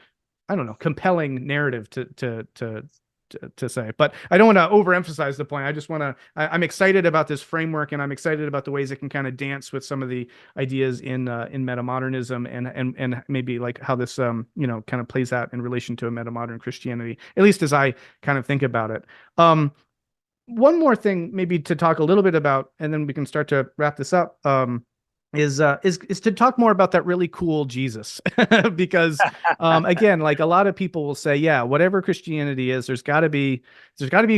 I don't know, compelling narrative to say. But I don't want to overemphasize the point. I just want to, I'm excited about this framework, and I'm excited about the ways it can kind of dance with some of the ideas in metamodernism, and maybe like how this kind of plays out in relation to a metamodern Christianity, at least as I kind of think about it. One more thing maybe to talk a little bit about, and then we can start to wrap this up. Is to talk more about that really cool Jesus, because again, like a lot of people will say, yeah, whatever Christianity is, there's got to be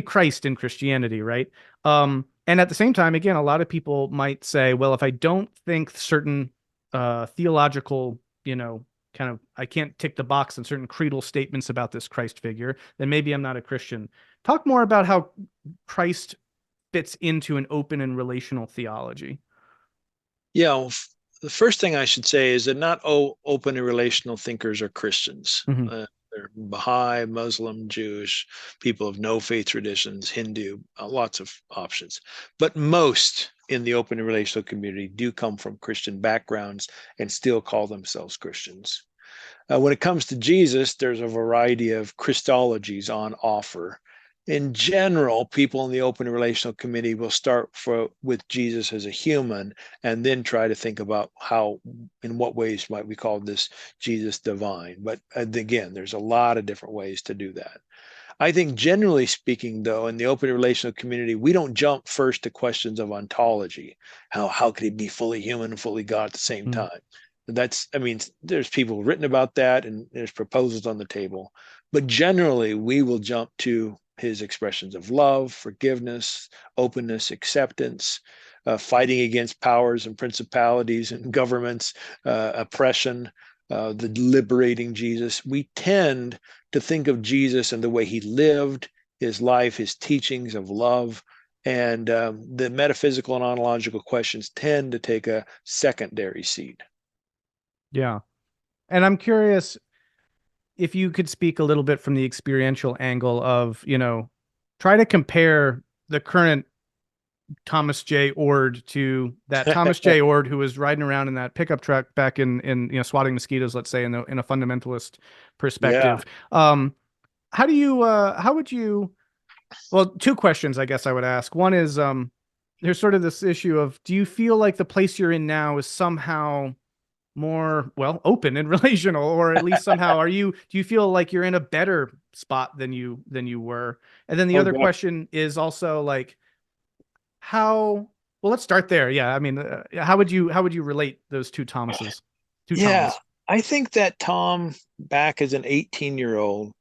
Christ in Christianity, right? And at the same time, again, a lot of people might say, well, if I don't think certain theological, kind of, I can't tick the box on certain creedal statements about this Christ figure, then maybe I'm not a Christian. Talk more about how Christ fits into an open and relational theology. Yeah. Well, the first thing I should say is that not all open and relational thinkers are Christians. Mm-hmm. They're Baha'i, Muslim, Jewish, people of no faith traditions, Hindu, lots of options. But most in the open and relational community do come from Christian backgrounds and still call themselves Christians. When it comes to Jesus, there's a variety of Christologies on offer. In general, people in the open relational community will start with Jesus as a human, and then try to think about in what ways might we call this Jesus divine. But again, there's a lot of different ways to do that. I think generally speaking, though, in the open relational community, we don't jump first to questions of ontology. How could he be fully human and fully God at the same Mm-hmm. time? I mean, there's people written about that, and there's proposals on the table. But generally, we will jump to his expressions of love, forgiveness, openness, acceptance, fighting against powers and principalities and governments, oppression, the liberating Jesus. We tend to think of Jesus and the way he lived his life, his teachings of love, and the metaphysical and ontological questions tend to take a secondary seat. Yeah. And I'm curious if you could speak a little bit from the experiential angle of, try to compare the current Thomas Jay Oord to that Thomas Jay Oord who was riding around in that pickup truck back in swatting mosquitoes, let's say, in a fundamentalist Yeah. perspective. How would you, well, two questions I guess I would ask. One is, there's sort of this issue of, do you feel like the place you're in now is somehow more, well, open and relational, or at least somehow do you feel like you're in a better spot than you were? And then the Oh, other God. question is also like, how, well, let's start there. Yeah. I mean, how would you relate those two Thomases, two Yeah. Toms? I think that Tom, back as an 18-year-old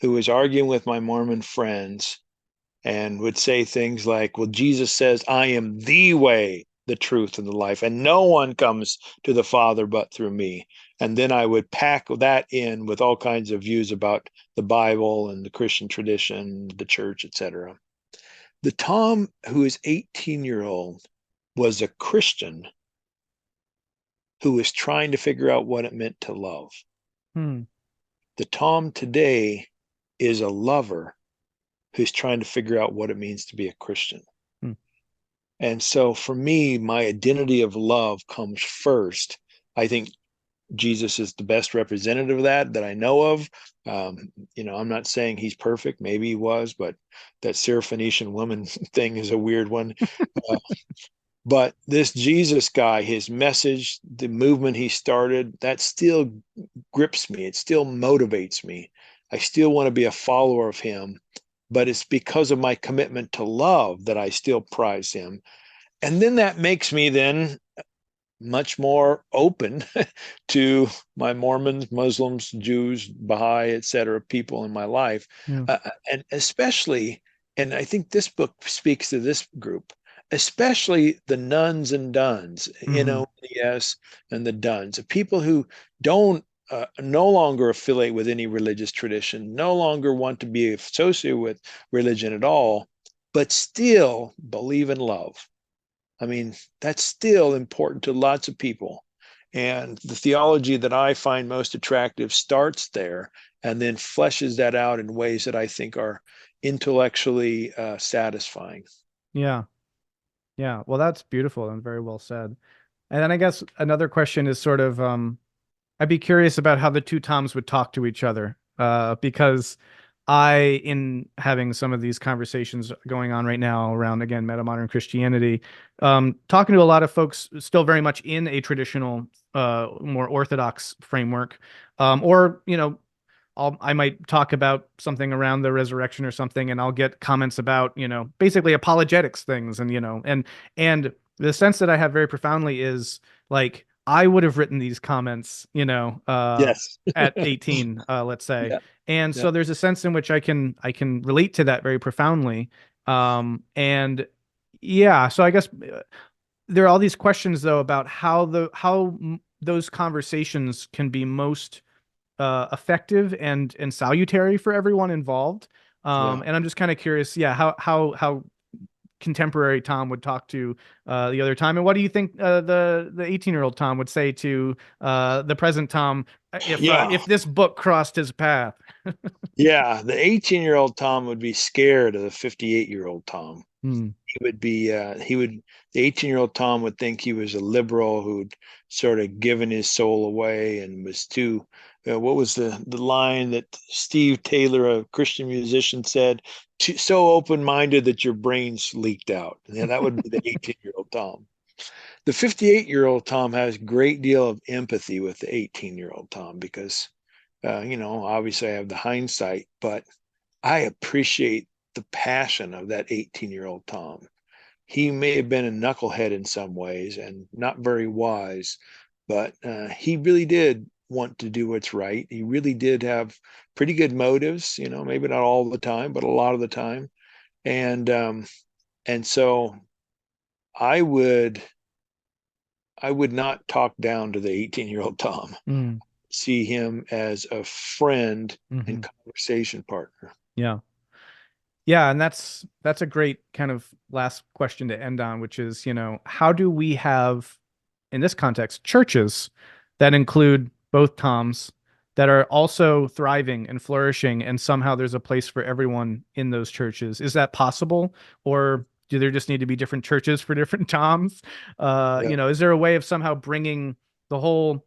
who was arguing with my Mormon friends and would say things like, well, Jesus says, I am the way, the truth, and the life, and no one comes to the Father but through me. And then I would pack that in with all kinds of views about the Bible and the Christian tradition, the church, etc. The Tom who is 18-year-old was a Christian who was trying to figure out what it meant to love. Hmm. The Tom today is a lover who's trying to figure out what it means to be a Christian. Hmm. And so for me, my identity of love comes first. I think Jesus is the best representative of that I know of. I'm not saying he's perfect. Maybe he was, but that Syrophoenician woman thing is a weird one. Uh, but this Jesus guy, his message, the movement he started, that still grips me. It still motivates me. I still want to be a follower of him, but it's because of my commitment to love that I still prize him. And then that makes me then much more open to my Mormons, Muslims, Jews, Baha'i, etc., people in my life, Yeah. and especially, and I think this book speaks to this group, especially the nuns and duns, Mm-hmm. NONES, and the duns, people who don't no longer affiliate with any religious tradition, no longer want to be associated with religion at all, but still believe in love. I mean, that's still important to lots of people. And the theology that I find most attractive starts there and then fleshes that out in ways that I think are intellectually satisfying. Yeah. Yeah. Well, that's beautiful and very well said. And then I guess another question is sort of, I'd be curious about how the two Toms would talk to each other, because in having some of these conversations going on right now around, again, metamodern Christianity, talking to a lot of folks still very much in a traditional, more orthodox framework, or, I might talk about something around the resurrection or something, and I'll get comments about, basically apologetics things, and the sense that I have very profoundly is like I would have written these comments, Yes. at 18, let's say, Yeah. and Yeah. so there's a sense in which I can relate to that very profoundly, and yeah, so I guess there are all these questions though about how those conversations can be most effective and salutary for everyone involved. Yeah. And I'm just kind of curious, yeah, how contemporary Tom would talk to the other Tom, and what do you think the 18-year-old Tom would say to the present Tom Yeah. if this book crossed his path? Yeah. The 18-year-old Tom would be scared of the 58-year-old Tom. Hmm. The 18-year-old Tom would think he was a liberal who'd sort of given his soul away and was too, what was the line that Steve Taylor, a Christian musician, said, so open-minded that your brains leaked out. Yeah, that would be the 18-year-old Tom. The 58-year-old Tom has a great deal of empathy with the 18-year-old Tom because, obviously I have the hindsight, but I appreciate the passion of that 18-year-old Tom. He may have been a knucklehead in some ways and not very wise, but he really did want to do what's right. He really did have pretty good motives, maybe not all the time, but a lot of the time. And so I would I would not talk down to the 18-year-old Tom. Mm. See him as a friend and Hmm. conversation partner. Yeah. Yeah, and that's a great kind of last question to end on, which is, how do we have, in this context, churches that include both Toms that are also thriving and flourishing, and somehow there's a place for everyone in those churches? Is that possible, or do there just need to be different churches for different Toms? Yeah. Is there a way of somehow bringing the whole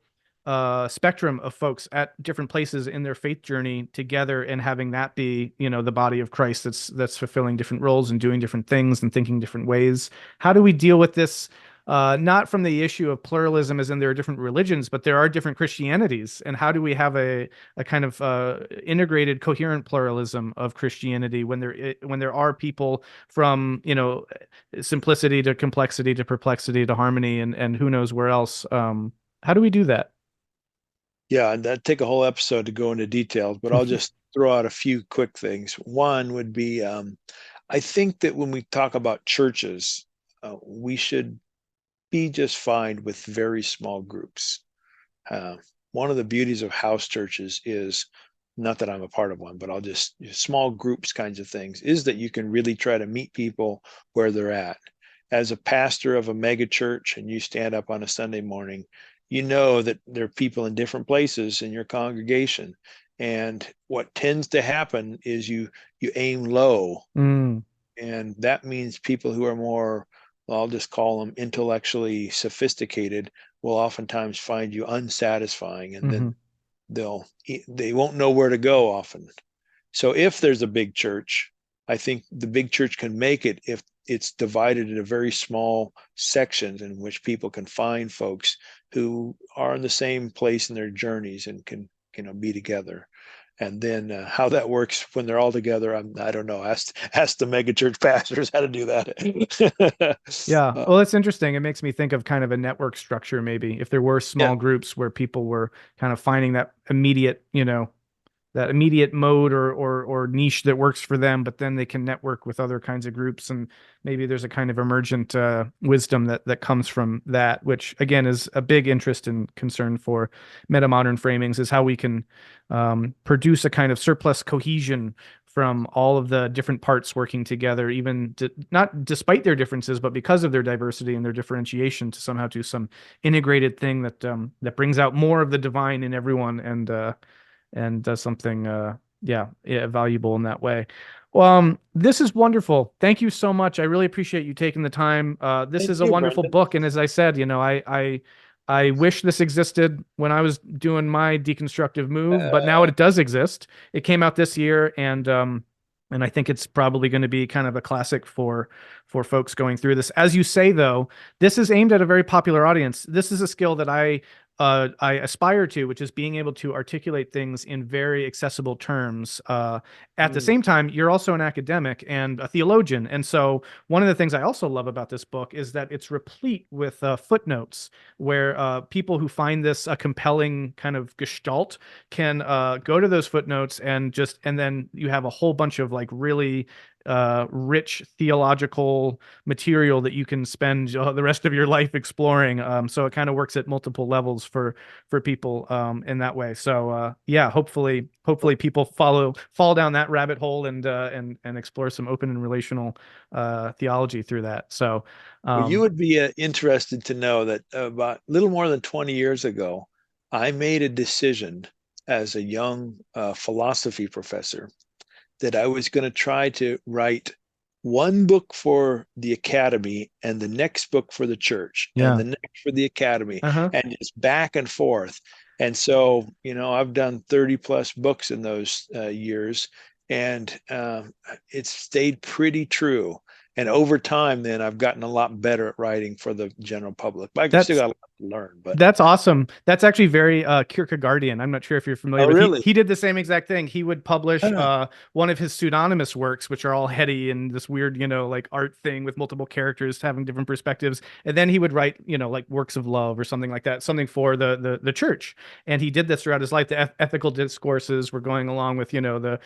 spectrum of folks at different places in their faith journey together and having that be, the body of Christ that's fulfilling different roles and doing different things and thinking different ways? How do we deal with this? Not from the issue of pluralism as in there are different religions, but there are different Christianities. And how do we have a kind of integrated, coherent pluralism of Christianity when there are people from, simplicity to complexity to perplexity to harmony and who knows where else? How do we do that? Yeah, and that'd take a whole episode to go into details, but I'll just throw out a few quick things. One would be I think that when we talk about churches, we should be just fine with very small groups. Uh, One of the beauties of house churches is, not that I'm a part of one, but I'll just, small groups kinds of things, is that you can really try to meet people where they're at. As a pastor of a mega church and you stand up on a Sunday morning, you know that there are people in different places in your congregation. And what tends to happen is you aim low, Mm, and that means people who are more, well, I'll just call them intellectually sophisticated, will oftentimes find you unsatisfying, and hmm then they won't know where to go often. So if there's a big church, I think the big church can make it if it's divided into very small sections in which people can find folks who are in the same place in their journeys and can, be together. And then how that works when they're all together, I don't know. Ask the megachurch pastors how to do that. Yeah. uh, Well, it's interesting. It makes me think of kind of a network structure, maybe if there were yeah, small groups where people were kind of finding that immediate mode or niche that works for them, but then they can network with other kinds of groups, and maybe there's a kind of emergent wisdom that comes from that, which again is a big interest and concern for metamodern framings, is how we can produce a kind of surplus cohesion from all of the different parts working together, even not despite their differences, but because of their diversity and their differentiation, to somehow do some integrated thing that brings out more of the divine in everyone and does something yeah, valuable in that way. Well, this is wonderful. Thank you so much. I really appreciate you taking the time. This thank is a you, wonderful Brendan. book, and as I said, I wish this existed when I was doing my deconstructive move, but now uh, it does exist. It came out this year, and I think it's probably going to be kind of a classic for folks going through this. As you say, though, this is aimed at a very popular audience. This is a skill that I aspire to, which is being able to articulate things in very accessible terms. At the mm, same time, you're also an academic and a theologian. And so, one of the things I also love about this book is that it's replete with footnotes where people who find this a compelling kind of gestalt can go to those footnotes and then you have a whole bunch of like really rich theological material that you can spend the rest of your life exploring. So it kind of works at multiple levels for people in that way. So yeah, hopefully people fall down that rabbit hole and explore some open and relational theology through that. So well, you um, would be interested to know that about a little more than 20 years ago, I made a decision as a young philosophy professor that I was going to try to write one book for the academy and the next book for the church and yeah. the next for the academy, Uh-huh. and just back and forth. And so, I've done 30 plus books in those years, and it's stayed pretty true. And over time, then I've gotten a lot better at writing for the general public. But I've still That's got a lot to learn. But That's awesome. That's actually very Kierkegaardian. I'm not sure if you're familiar, oh, but he really? he did the same exact thing. He would publish Huh. one of his pseudonymous works, which are all heady and this weird, like art thing with multiple characters having different perspectives, and then he would write, like works of love or something like that, something for the church. And he did this throughout his life. The ethical discourses were going along with, the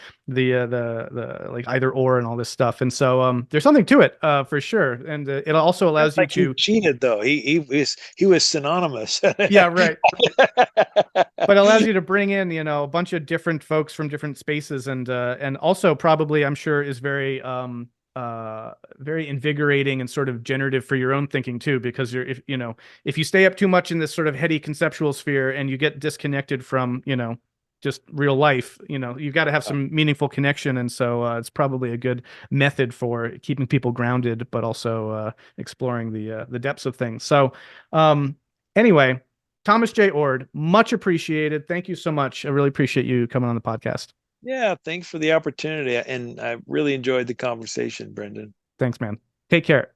like either or and all this stuff. And so there's something to it for sure, and it also Sounds allows you like he to cheated though. He was anonymous. Yeah, right. But it allows you to bring in, a bunch of different folks from different spaces, and also probably, I'm sure, is very invigorating and sort of generative for your own thinking too, because if you stay up too much in this sort of heady conceptual sphere and you get disconnected from, just real life, you've got to have some meaningful connection. And so it's probably a good method for keeping people grounded, but also exploring the depths of things. So anyway, Thomas Jay Oord, much appreciated. Thank you so much. I really appreciate you coming on the podcast. Yeah, thanks for the opportunity. And I really enjoyed the conversation, Brendan. Thanks, man. Take care.